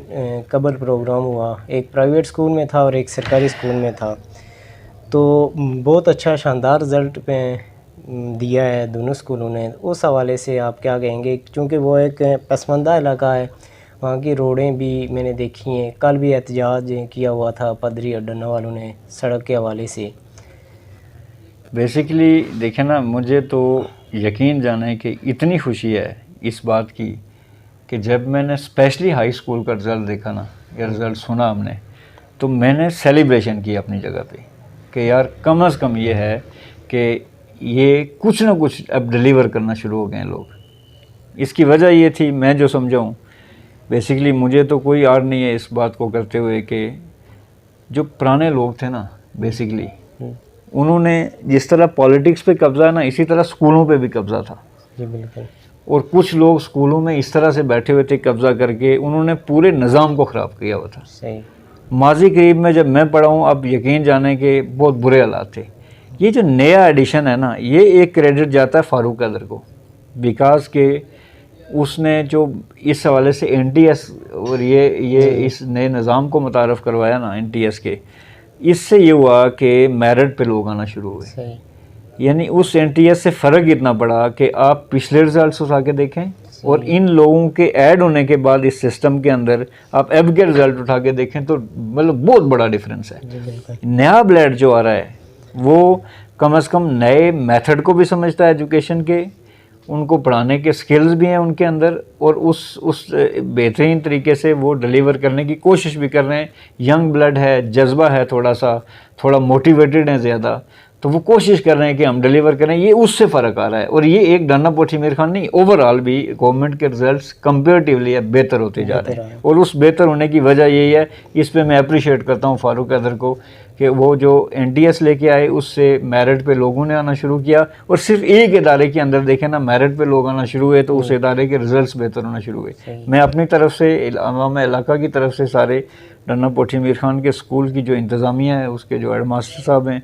قبل پروگرام ہوا, ایک پرائیویٹ اسکول میں تھا اور ایک سرکاری اسکول میں تھا. تو بہت اچھا شاندار رزلٹ پہ دیا ہے دونوں اسکولوں نے. اس حوالے سے آپ کیا کہیں گے, چونکہ وہ ایک پسماندہ علاقہ ہے, وہاں کی روڈیں بھی میں نے دیکھی ہیں, کل بھی احتجاج کیا ہوا تھا پدری اور ڈنا والوں نے سڑک کے حوالے سے. بیسیکلی دیکھیں نا, مجھے تو یقین جانے کہ اتنی خوشی ہے اس بات کی کہ جب میں نے اسپیشلی ہائی اسکول کا رزلٹ دیکھا نا, یا رزلٹ سنا ہم نے, تو میں نے سیلیبریشن کی اپنی جگہ پہ کہ یار کم از کم یہ ہے کہ یہ کچھ نہ کچھ اب ڈیلیور کرنا شروع ہو گئے ہیں لوگ. اس کی وجہ یہ تھی, میں جو سمجھاؤں بیسیکلی, مجھے تو کوئی آڑ نہیں ہے اس بات کو کرتے ہوئے کہ جو پرانے لوگ تھے نا بیسیکلی, انہوں نے جس طرح پالیٹکس پہ قبضہ ہے نا, اسی طرح اسکولوں پہ بھی قبضہ تھا. جی بالکل. اور کچھ لوگ اسکولوں میں اس طرح سے بیٹھے ہوئے تھے قبضہ کر کے, انہوں نے پورے نظام کو خراب کیا ہوا تھا. صحیح. ماضی قریب میں جب میں پڑھا ہوں, اب یقین جانے کہ بہت برے حالات تھے. یہ جو نیا ایڈیشن ہے نا, یہ ایک کریڈٹ جاتا ہے فاروق حیدر کو, بیکاز کہ اس نے جو اس حوالے سے این ٹی ایس اور یہ اس نئے نظام کو متعارف کروایا نا این ٹی ایس کے, اس سے یہ ہوا کہ میرٹ پہ لوگ آنا شروع ہوئے. صحیح. یعنی اس این ٹی ایس سے فرق اتنا پڑا کہ آپ پچھلے رزلٹس اٹھا کے دیکھیں اور ان لوگوں کے ایڈ ہونے کے بعد اس سسٹم کے اندر آپ اب کے رزلٹ اٹھا کے دیکھیں تو مطلب بہت بڑا ڈفرینس ہے. نیا بلڈ جو آ رہا ہے وہ کم از کم نئے میتھڈ کو بھی سمجھتا ہے ایجوکیشن کے, ان کو پڑھانے کے سکلز بھی ہیں ان کے اندر, اور اس بہترین طریقے سے وہ ڈیلیور کرنے کی کوشش بھی کر رہے ہیں. ینگ بلڈ ہے, جذبہ ہے, تھوڑا موٹیویٹڈ ہیں زیادہ, تو وہ کوشش کر رہے ہیں کہ ہم ڈیلیور کریں. یہ اس سے فرق آ رہا ہے, اور یہ ایک ڈنا پوٹھی میر خان نہیں, اوور آل بھی گورنمنٹ کے رزلٹس کمپیریٹیولی بہتر ہوتے جا رہے ہیں. اور اس بہتر ہونے کی وجہ یہی ہے, اس پہ میں اپریشیٹ کرتا ہوں فاروق حیدر کو کہ وہ جو این ٹی ایس لے کے آئے اس سے میرٹ پہ لوگوں نے آنا شروع کیا, اور صرف ایک ادارے کے اندر دیکھیں نا میرٹ پہ لوگ آنا شروع ہوئے تو اس ادارے کے رزلٹس بہتر ہونا شروع ہوئے. میں اپنی طرف سے, عوام علاقہ کی طرف سے, سارے ڈنا پوٹھی میر خان کے اسکول کی جو انتظامیہ ہے, اس کے جو ہیڈ ماسٹر صاحب ہیں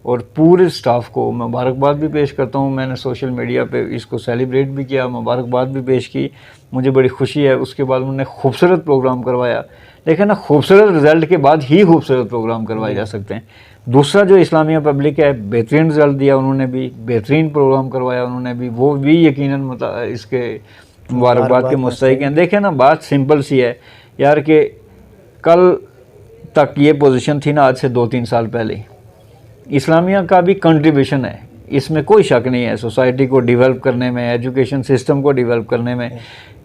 اور پورے اسٹاف کو مبارکباد بھی پیش کرتا ہوں. میں نے سوشل میڈیا پہ اس کو سیلیبریٹ بھی کیا, مبارکباد بھی پیش کی, مجھے بڑی خوشی ہے. اس کے بعد انہوں نے خوبصورت پروگرام کروایا. لیکن نا خوبصورت رزلٹ کے بعد ہی خوبصورت پروگرام کروائے جا سکتے ہیں. دوسرا جو اسلامیہ پبلک ہے, بہترین رزلٹ دیا انہوں نے بھی, بہترین پروگرام کروایا انہوں نے بھی, وہ بھی یقیناً اس کے مبارکباد کے مستحق ہیں. دیکھیں نا بات سمپل سی ہے یار, کہ کل تک یہ پوزیشن تھی نا, آج سے 2-3 سال پہلے, اسلامیہ کا بھی کنٹریبیوشن ہے, اس میں کوئی شک نہیں ہے, سوسائٹی کو ڈیولپ کرنے میں, ایجوکیشن سسٹم کو ڈیولپ کرنے میں,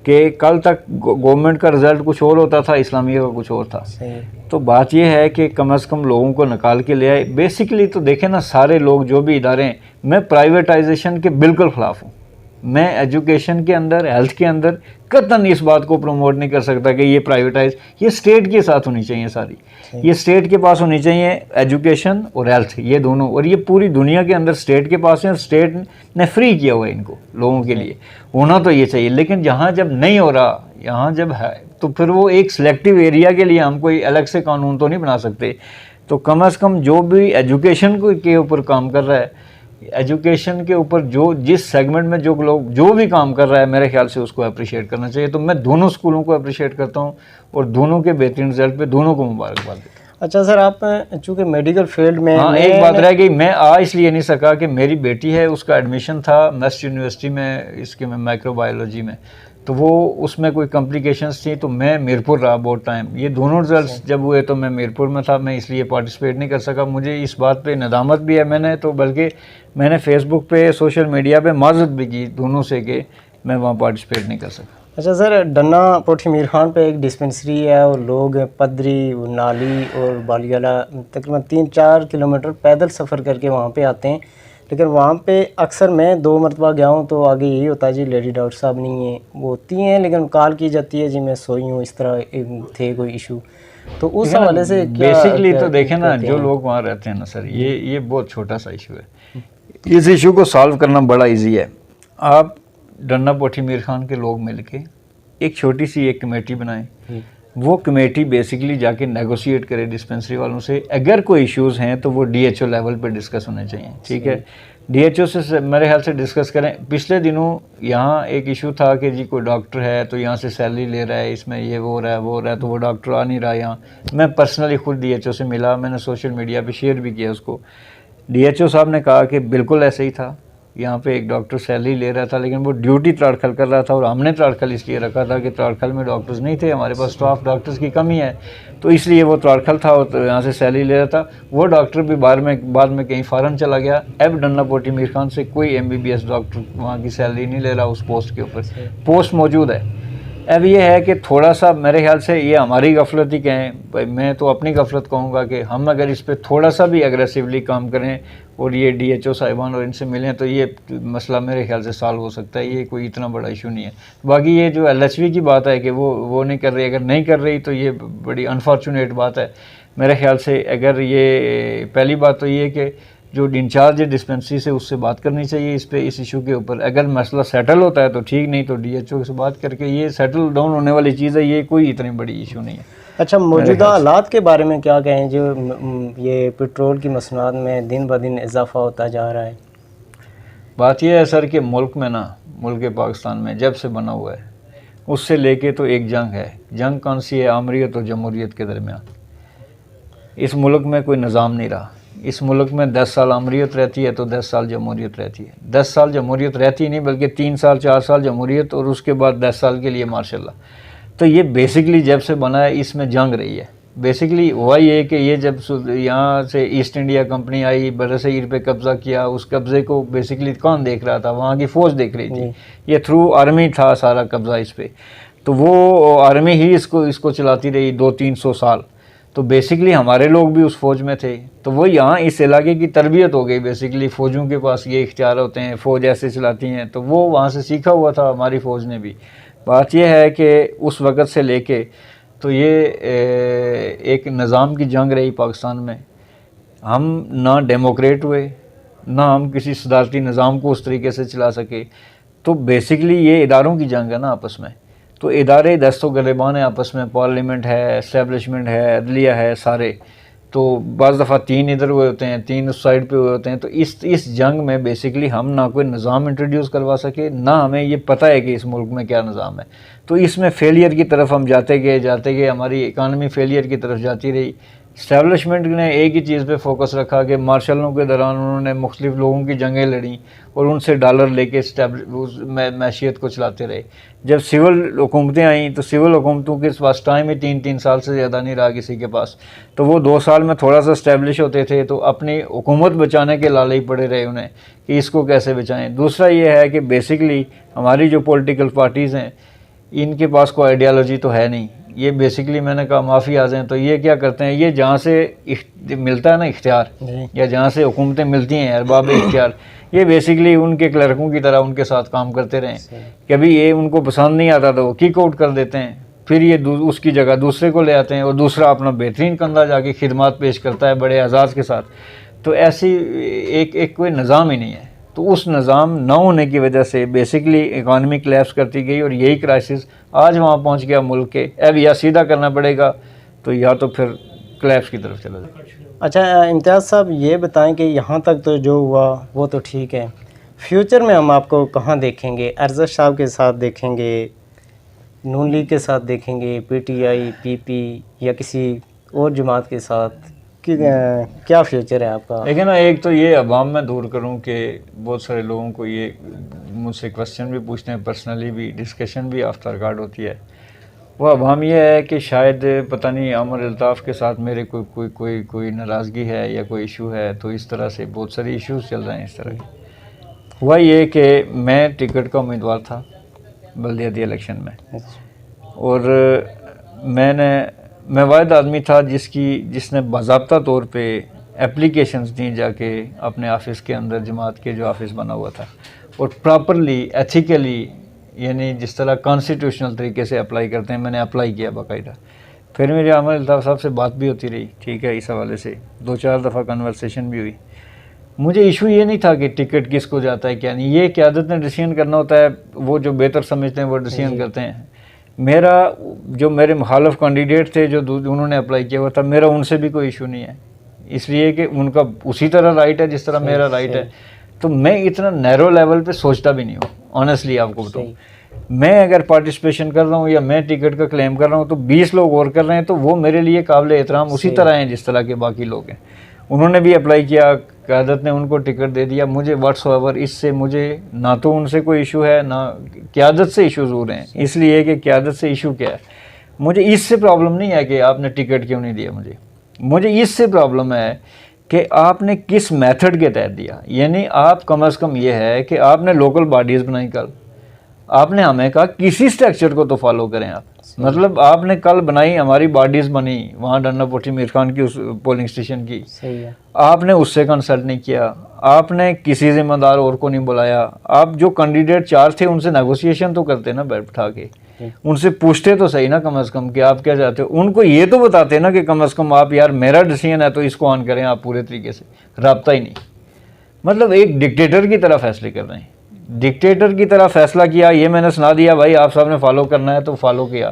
کہ کل تک گورنمنٹ کا رزلٹ کچھ اور ہوتا تھا, اسلامیہ کا کچھ اور تھا. تو بات یہ ہے کہ کم از کم لوگوں کو نکال کے لے آئے. بیسیکلی تو دیکھیں نا, سارے لوگ جو بھی ادارے ہیں, میں پرائیویٹائزیشن کے بالکل خلاف ہوں. میں ایجوکیشن کے اندر, ہیلتھ کے اندر قطعاً اس بات کو پروموٹ نہیں کر سکتا کہ یہ پرائیویٹائز, یہ اسٹیٹ کے ساتھ ہونی چاہیے ساری, یہ اسٹیٹ کے پاس ہونی چاہیے ایجوکیشن اور ہیلتھ, یہ دونوں. اور یہ پوری دنیا کے اندر اسٹیٹ کے پاس ہیں, اور اسٹیٹ نے فری کیا ہوا ہے ان کو لوگوں کے لیے, ہونا تو یہ چاہیے. لیکن جہاں جب نہیں ہو رہا, یہاں جب ہے, تو پھر وہ ایک سلیکٹیو ایریا کے لیے ہم کوئی الگ سے قانون تو نہیں بنا سکتے. تو کم از کم جو بھی ایجوکیشن کے اوپر کام کر رہا ہے, ایجوکیشن کے اوپر جو جس سیگمنٹ میں جو لوگ جو بھی کام کر رہا ہے, میرے خیال سے اس کو اپریشیٹ کرنا چاہیے. تو میں دونوں اسکولوں کو اپریشیٹ کرتا ہوں, اور دونوں کے بہترین رزلٹ پہ دونوں کو مبارکباد دیتا ہوں. اچھا سر, آپ چونکہ میڈیکل فیلڈ میں, ہاں ایک بات رہ گئی, میں آ اس لیے نہیں سکا کہ میری بیٹی ہے, اس کا ایڈمیشن تھا میسٹ یونیورسٹی میں, اس کے میں مائکرو بایولوجی میں, تو وہ اس میں کوئی کمپلیکیشنس تھیں, تو میں میرپور رہا بہت ٹائم. یہ دونوں رزلٹس جب ہوئے تو میں میرپور میں تھا, میں اس لیے پارٹیسپیٹ نہیں کر سکا. مجھے اس بات پہ ندامت بھی ہے, میں نے تو بلکہ میں نے فیس بک پہ, سوشل میڈیا پہ معذرت بھی کی دونوں سے کہ میں وہاں پارٹیسپیٹ نہیں کر سکا. اچھا سر، ڈنا پوٹھی میر خان پہ ایک ڈسپنسری ہے اور لوگ پدری، نالی اور بالیالہ تقریباً 3-4 کلومیٹر پیدل سفر کر کے وہاں پہ آتے ہیں، لیکن وہاں پہ اکثر میں 2 مرتبہ گیا ہوں تو آگے یہی ہوتا ہے جی لیڈی ڈاکٹر صاحب نہیں ہیں، وہ ہوتی ہیں لیکن کال کی جاتی ہے جی میں سوئی ہوں، اس طرح تھے کوئی ایشو، تو اس حوالے سے بیسکلی تو دیکھیں نا جو لوگ وہاں رہتے ہیں نا سر، یہ بہت چھوٹا سا ایشو ہے، اس ایشو کو سالو کرنا بڑا ایزی ہے. آپ ڈنا پوٹھی میر خان کے لوگ مل کے ایک چھوٹی سی ایک کمیٹی بنائیں، وہ کمیٹی بیسکلی جا کے نیگوشیٹ کرے ڈسپنسری والوں سے، اگر کوئی ایشوز ہیں تو وہ ڈی ایچ او لیول پہ ڈسکس ہونے چاہیے. ٹھیک ہے، ڈی ایچ او سے میرے خیال سے ڈسکس کریں. پچھلے دنوں یہاں ایک ایشو تھا کہ جی کوئی ڈاکٹر ہے تو یہاں سے سیلری لے رہا ہے، اس میں یہ وہ ہو رہا ہے تو وہ ڈاکٹر آ نہیں رہا یہاں. میں پرسنلی خود ڈی ایچ او سے ملا، میں نے سوشل میڈیا پہ شیئر بھی کیا اس کو. ڈی ایچ او صاحب نے کہا کہ بالکل ایسے ہی تھا، یہاں پہ ایک ڈاکٹر سیلری لے رہا تھا لیکن وہ ڈیوٹی تراڑکھل کر رہا تھا، اور ہم نے تراڑکھل اس لیے رکھا تھا کہ تراڑکھل میں ڈاکٹرز نہیں تھے، ہمارے پاس اسٹاف ڈاکٹرز کی کمی ہے، تو اس لیے وہ تراڑکھل تھا اور یہاں سے سیلری لے رہا تھا. وہ ڈاکٹر بھی بعد میں کہیں فارن چلا گیا. اب ڈنا پوٹھی میر خان سے کوئی M B B S doctor وہاں کی سیلری نہیں لے رہا اس پوسٹ کے اوپر، پوسٹ موجود ہے. اب یہ ہے کہ تھوڑا سا میرے خیال سے یہ ہماری غفلت ہی کہیں، میں تو اپنی غفلت کہوں گا کہ ہم اگر اس پہ تھوڑا سا بھی اگریسولی کام کریں اور یہ ڈی ایچ او صاحبان اور ان سے ملیں تو یہ مسئلہ میرے خیال سے سالو ہو سکتا ہے. یہ کوئی اتنا بڑا ایشو نہیں ہے. باقی یہ جو ایل ایچ وی کی بات ہے کہ وہ نہیں کر رہی، اگر نہیں کر رہی تو یہ بڑی انفارچونیٹ بات ہے میرے خیال سے. اگر یہ پہلی بات تو یہ ہے کہ جو انچارج ڈسپنسری سے اس سے بات کرنی چاہیے اس ایشو کے اوپر. اگر مسئلہ سیٹل ہوتا ہے تو ٹھیک، نہیں تو ڈی ایچ او سے بات کر کے یہ سیٹل ڈاؤن ہونے والی چیز ہے، یہ کوئی اتنی بڑی ایشو نہیں ہے. اچھا، موجودہ حالات کے بارے میں کیا کہیں جو یہ پیٹرول کی مصنوعات میں دن بدن اضافہ ہوتا جا رہا ہے؟ بات یہ ہے سر کہ ملک میں نا، ملک پاکستان میں جب سے بنا ہوا ہے اس سے لے کے تو ایک جنگ ہے. جنگ کون سی ہے؟ آمریت اور جمہوریت کے درمیان. اس ملک میں کوئی نظام نہیں رہا. اس ملک میں 10 سال آمریت رہتی ہے تو 10 سال جمہوریت رہتی ہے. 10 سال جمہوریت رہتی نہیں بلکہ 3 سال 4 سال جمہوریت اور اس کے بعد 10 سال کے لیے مارشل لا. تو یہ بیسکلی جب سے بنا ہے اس میں جنگ رہی ہے. بیسکلی ہوا یہ کہ یہ جب یہاں سے ایسٹ انڈیا کمپنی آئی، برصغیر پہ قبضہ کیا، اس قبضے کو بیسکلی کون دیکھ رہا تھا؟ وہاں کی فوج دیکھ رہی تھی. یہ تھرو آرمی تھا سارا قبضہ اس پہ، تو وہ آرمی ہی اس کو چلاتی رہی 200-300 سال. تو بیسکلی ہمارے لوگ بھی اس فوج میں تھے، تو وہ یہاں اس علاقے کی تربیت ہو گئی. بیسکلی فوجوں کے پاس یہ اختیار ہوتے ہیں، فوج ایسے چلاتی ہیں، تو وہ وہاں سے سیکھا ہوا تھا ہماری فوج نے بھی. بات یہ ہے کہ اس وقت سے لے کے تو یہ ایک نظام کی جنگ رہی پاکستان میں. ہم نہ ڈیموکریٹ ہوئے، نہ ہم کسی صدارتی نظام کو اس طریقے سے چلا سکے. تو بیسکلی یہ اداروں کی جنگ ہے نا آپس میں. تو ادارے دست و گریبان ہیں آپس میں، پارلیمنٹ ہے، اسٹیبلشمنٹ ہے، عدلیہ ہے، سارے. تو بعض دفعہ 3 ادھر ہوئے ہوتے ہیں، 3 اس سائڈ پہ ہوئے ہوتے ہیں. تو اس جنگ میں بیسکلی ہم نہ کوئی نظام انٹروڈیوس کروا سکے، نہ ہمیں یہ پتہ ہے کہ اس ملک میں کیا نظام ہے. تو اس میں فیلئر کی طرف ہم جاتے گئے، ہماری اکانومی فیلئر کی طرف جاتی رہی. اسٹیبلشمنٹ نے ایک ہی چیز پہ فوکس رکھا کہ مارشلوں کے دوران انہوں نے مختلف لوگوں کی جنگیں لڑیں اور ان سے ڈالر لے کے معیشت کو چلاتے رہے. جب سول حکومتیں آئیں تو سول حکومتوں کے پاس ٹائم ہی 3 سال سے زیادہ نہیں رہا کسی کے پاس. تو وہ 2 سال میں تھوڑا سا اسٹیبلش ہوتے تھے تو اپنی حکومت بچانے کے لالے ہی پڑے رہے انہیں کہ اس کو کیسے بچائیں. دوسرا یہ ہے کہ بیسکلی ہماری جو پولیٹیکل پارٹیز ہیں ان کے پاس کوئی آئیڈیالوجی تو ہے نہیں. یہ بیسکلی میں نے کہا مافیاز ہیں. تو یہ کیا کرتے ہیں، یہ جہاں سے ملتا ہے نا اختیار، یا جہاں سے حکومتیں ملتی ہیں ارباب اختیار، یہ بیسکلی ان کے کلرکوں کی طرح ان کے ساتھ کام کرتے رہیں. کبھی یہ ان کو پسند نہیں آتا تو وہ کک آؤٹ کر دیتے ہیں، پھر یہ اس کی جگہ دوسرے کو لے آتے ہیں اور دوسرا اپنا بہترین کندھا جا کے خدمات پیش کرتا ہے بڑے اعزاز کے ساتھ. تو ایسی ایک کوئی نظام ہی نہیں ہے. تو اس نظام نہ ہونے کی وجہ سے بیسکلی اکانومی کلیپس کرتی گئی اور یہی کرائسس آج وہاں پہنچ گیا ملک کے. اب یا سیدھا کرنا پڑے گا تو یا تو پھر کلیپس کی طرف چلا جائے. اچھا امتیاز صاحب، یہ بتائیں کہ یہاں تک تو جو ہوا وہ تو ٹھیک ہے، فیوچر میں ہم آپ کو کہاں دیکھیں گے؟ ارشد صاحب کے ساتھ دیکھیں گے، نون لیگ کے ساتھ دیکھیں گے، پی ٹی آئی، پی پی یا کسی اور جماعت کے ساتھ؟ کیا فیوچر ہے آپ کا؟ لیکن نا ایک تو یہ عوام میں دور کروں کہ بہت سارے لوگوں کو یہ مجھ سے کوسچن بھی پوچھتے ہیں، پرسنلی بھی ڈسکشن بھی آف دا ریکارڈ ہوتی ہے. وہ عوام یہ ہے کہ شاید پتہ نہیں عمر الطاف کے ساتھ میرے کوئی ناراضگی ہے یا کوئی ایشو ہے، تو اس طرح سے بہت سارے ایشوز چل رہے ہیں اس طرح کے. ہوا یہ کہ میں ٹکٹ کا امیدوار تھا، بلدیاتی الیکشن میں، اور میں واحد آدمی تھا جس نے باضابطہ طور پہ اپلیکیشنز دیں جا کے اپنے آفس کے اندر، جماعت کے جو آفس بنا ہوا تھا، اور پراپرلی ایتھیکلی، یعنی جس طرح کانسٹیٹیوشنل طریقے سے اپلائی کرتے ہیں، میں نے اپلائی کیا باقاعدہ. پھر میرے عامر الطاف صاحب سے بات بھی ہوتی رہی، ٹھیک ہے، اس حوالے سے 2-4 دفعہ کنورسیشن بھی ہوئی. مجھے ایشو یہ نہیں تھا کہ ٹکٹ کس کو جاتا ہے کیا نہیں، یہ قیادت نے ڈیسیژن کرنا ہوتا ہے، وہ جو بہتر سمجھتے ہیں وہ ڈیسیژن کرتے ہیں. جو میرے مخالف کینڈیڈیٹ تھے جو انہوں نے اپلائی کیا ہوا تھا، میرا ان سے بھی کوئی ایشو نہیں ہے، اس لیے کہ ان کا اسی طرح رائٹ ہے جس طرح میرا رائٹ ہے. تو میں اتنا نیرو لیول پہ سوچتا بھی نہیں ہوں، آنیسٹلی آپ کو بتاؤں. میں اگر پارٹیسپیشن کر رہا ہوں یا میں ٹکٹ کا کلیم کر رہا ہوں تو 20 لوگ اور کر رہے ہیں، تو وہ میرے لیے قابل احترام اسی طرح ہیں جس طرح کے باقی لوگ ہیں. انہوں نے بھی اپلائی کیا، قیادت نے ان کو ٹکٹ دے دیا. مجھے واٹس ایور اس سے مجھے نہ تو ان سے کوئی ایشو ہے، نہ قیادت سے ایشو ضرور ہیں، اس لیے کہ قیادت سے ایشو کیا ہے، مجھے اس سے پرابلم نہیں ہے کہ آپ نے ٹکٹ کیوں نہیں دیا. مجھے اس سے پرابلم ہے کہ آپ نے کس میتھڈ کے تحت دیا. یعنی آپ کم از کم یہ ہے کہ آپ نے لوکل باڈیز بنائی، کل آپ نے ہمیں کہا کسی سٹرکچر کو تو فالو کریں آپ. مطلب آپ نے کل بنائی، ہماری باڈیز بنی وہاں ڈنڈا پوٹھی میر خان کی اس پولنگ اسٹیشن کی، آپ نے اس سے کنسلٹ نہیں کیا، آپ نے کسی ذمہ دار اور کو نہیں بلایا. آپ جو کینڈیڈیٹ 4 تھے ان سے نیگوسیشن تو کرتے نا، بیٹھا کے ان سے پوچھتے تو صحیح نا کم از کم کہ آپ کیا چاہتے ہو. ان کو یہ تو بتاتے نا کہ کم از کم آپ یار میرا ڈیسیژن ہے تو اس کو آن کریں آپ پورے طریقے سے. رابطہ ہی نہیں، مطلب ایک ڈکٹیٹر کی طرح فیصلے کر رہے ہیں. ڈکٹیٹر کی طرح فیصلہ کیا، یہ میں نے سنا دیا بھائی آپ صاحب نے فالو کرنا ہے تو فالو کیا.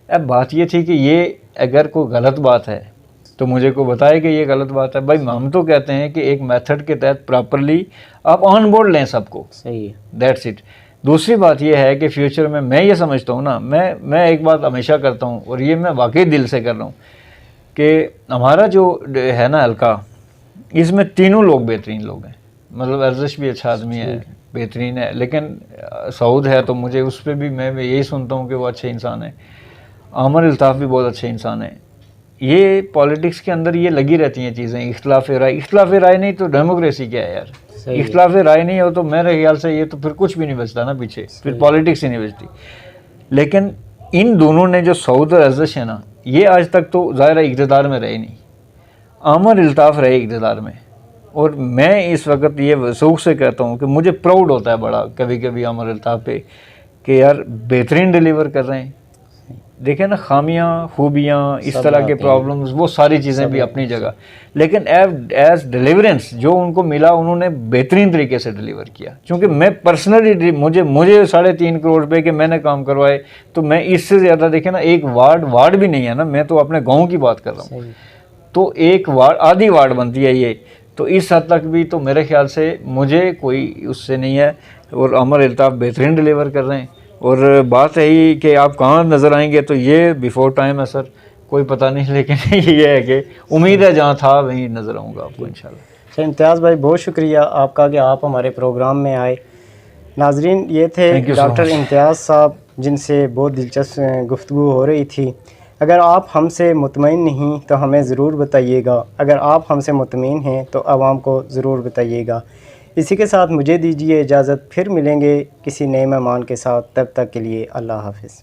اب بات یہ تھی کہ یہ اگر کوئی غلط بات ہے تو مجھے کو بتائے کہ یہ غلط بات ہے. بھائی ہم تو کہتے ہیں کہ ایک میتھڈ کے تحت پراپرلی آپ آن بورڈ لیں سب کو، صحیح ہے، دیٹس اٹ. دوسری بات یہ ہے کہ فیوچر میں یہ سمجھتا ہوں نا، میں ایک بات ہمیشہ کرتا ہوں اور یہ میں واقعی دل سے کر رہا ہوں کہ ہمارا جو ہے نا حلقہ، اس میں تینوں لوگ بہترین لوگ ہیں. مطلب ارزش بھی اچھا آدمی ہے، بہترین ہے، لیکن سعود ہے تو مجھے اس پہ بھی میں یہی سنتا ہوں کہ وہ اچھے انسان ہیں. عامر الطاف بھی بہت اچھے انسان ہیں. یہ پالیٹکس کے اندر یہ لگی رہتی ہیں چیزیں، اختلاف رائے نہیں تو ڈیموکریسی کیا ہے یار. اختلاف رائے نہیں ہو تو میرے خیال سے یہ تو پھر کچھ بھی نہیں بچتا نا پیچھے، پھر پالیٹکس ہی نہیں بچتی. لیکن ان دونوں نے جو سعود اور ارزش ہے نا، یہ آج تک تو ظاہر اقتدار میں رہے نہیں. عامر الطاف رہے اقتدار میں، اور میں اس وقت یہ وثوق سے کہتا ہوں کہ مجھے پراؤڈ ہوتا ہے بڑا کبھی کبھی عامر الطاف پہ کہ یار بہترین ڈیلیور کر رہے ہیں. دیکھیں نا، خامیاں خوبیاں اس طرح کے پرابلمز وہ ساری چیزیں بھی اپنی جگہ، لیکن ایز ڈیلیورنس جو ان کو ملا انہوں نے بہترین طریقے سے ڈیلیور کیا. چونکہ میں پرسنلی مجھے 3.5 کروڑ روپے کے میں نے کام کروائے، تو میں اس سے زیادہ دیکھیں نا، ایک وارڈ بھی نہیں ہے نا، میں تو اپنے گاؤں کی بات کر رہا ہوں، تو ایک وارڈ آدھی وارڈ بنتی ہے یہ. تو اس حد تک بھی تو میرے خیال سے مجھے کوئی اس سے نہیں ہے، اور عامر الطاف بہترین ڈیلیور کر رہے ہیں. اور بات ہے ہی کہ آپ کہاں نظر آئیں گے تو یہ بیفور ٹائم ہے سر، کوئی پتہ نہیں، لیکن یہ ہے کہ امید ہے جہاں تھا وہیں نظر آؤں گا آپ کو انشاءاللہ. اچھا امتیاز بھائی، بہت شکریہ آپ کا کہ آپ ہمارے پروگرام میں آئے. ناظرین، یہ تھے ڈاکٹر امتیاز صاحب جن سے بہت دلچسپ گفتگو ہو رہی تھی. اگر آپ ہم سے مطمئن نہیں تو ہمیں ضرور بتائیے گا، اگر آپ ہم سے مطمئن ہیں تو عوام کو ضرور بتائیے گا. اسی کے ساتھ مجھے دیجیے اجازت، پھر ملیں گے کسی نئے مہمان کے ساتھ. تب تک کے لیے اللہ حافظ.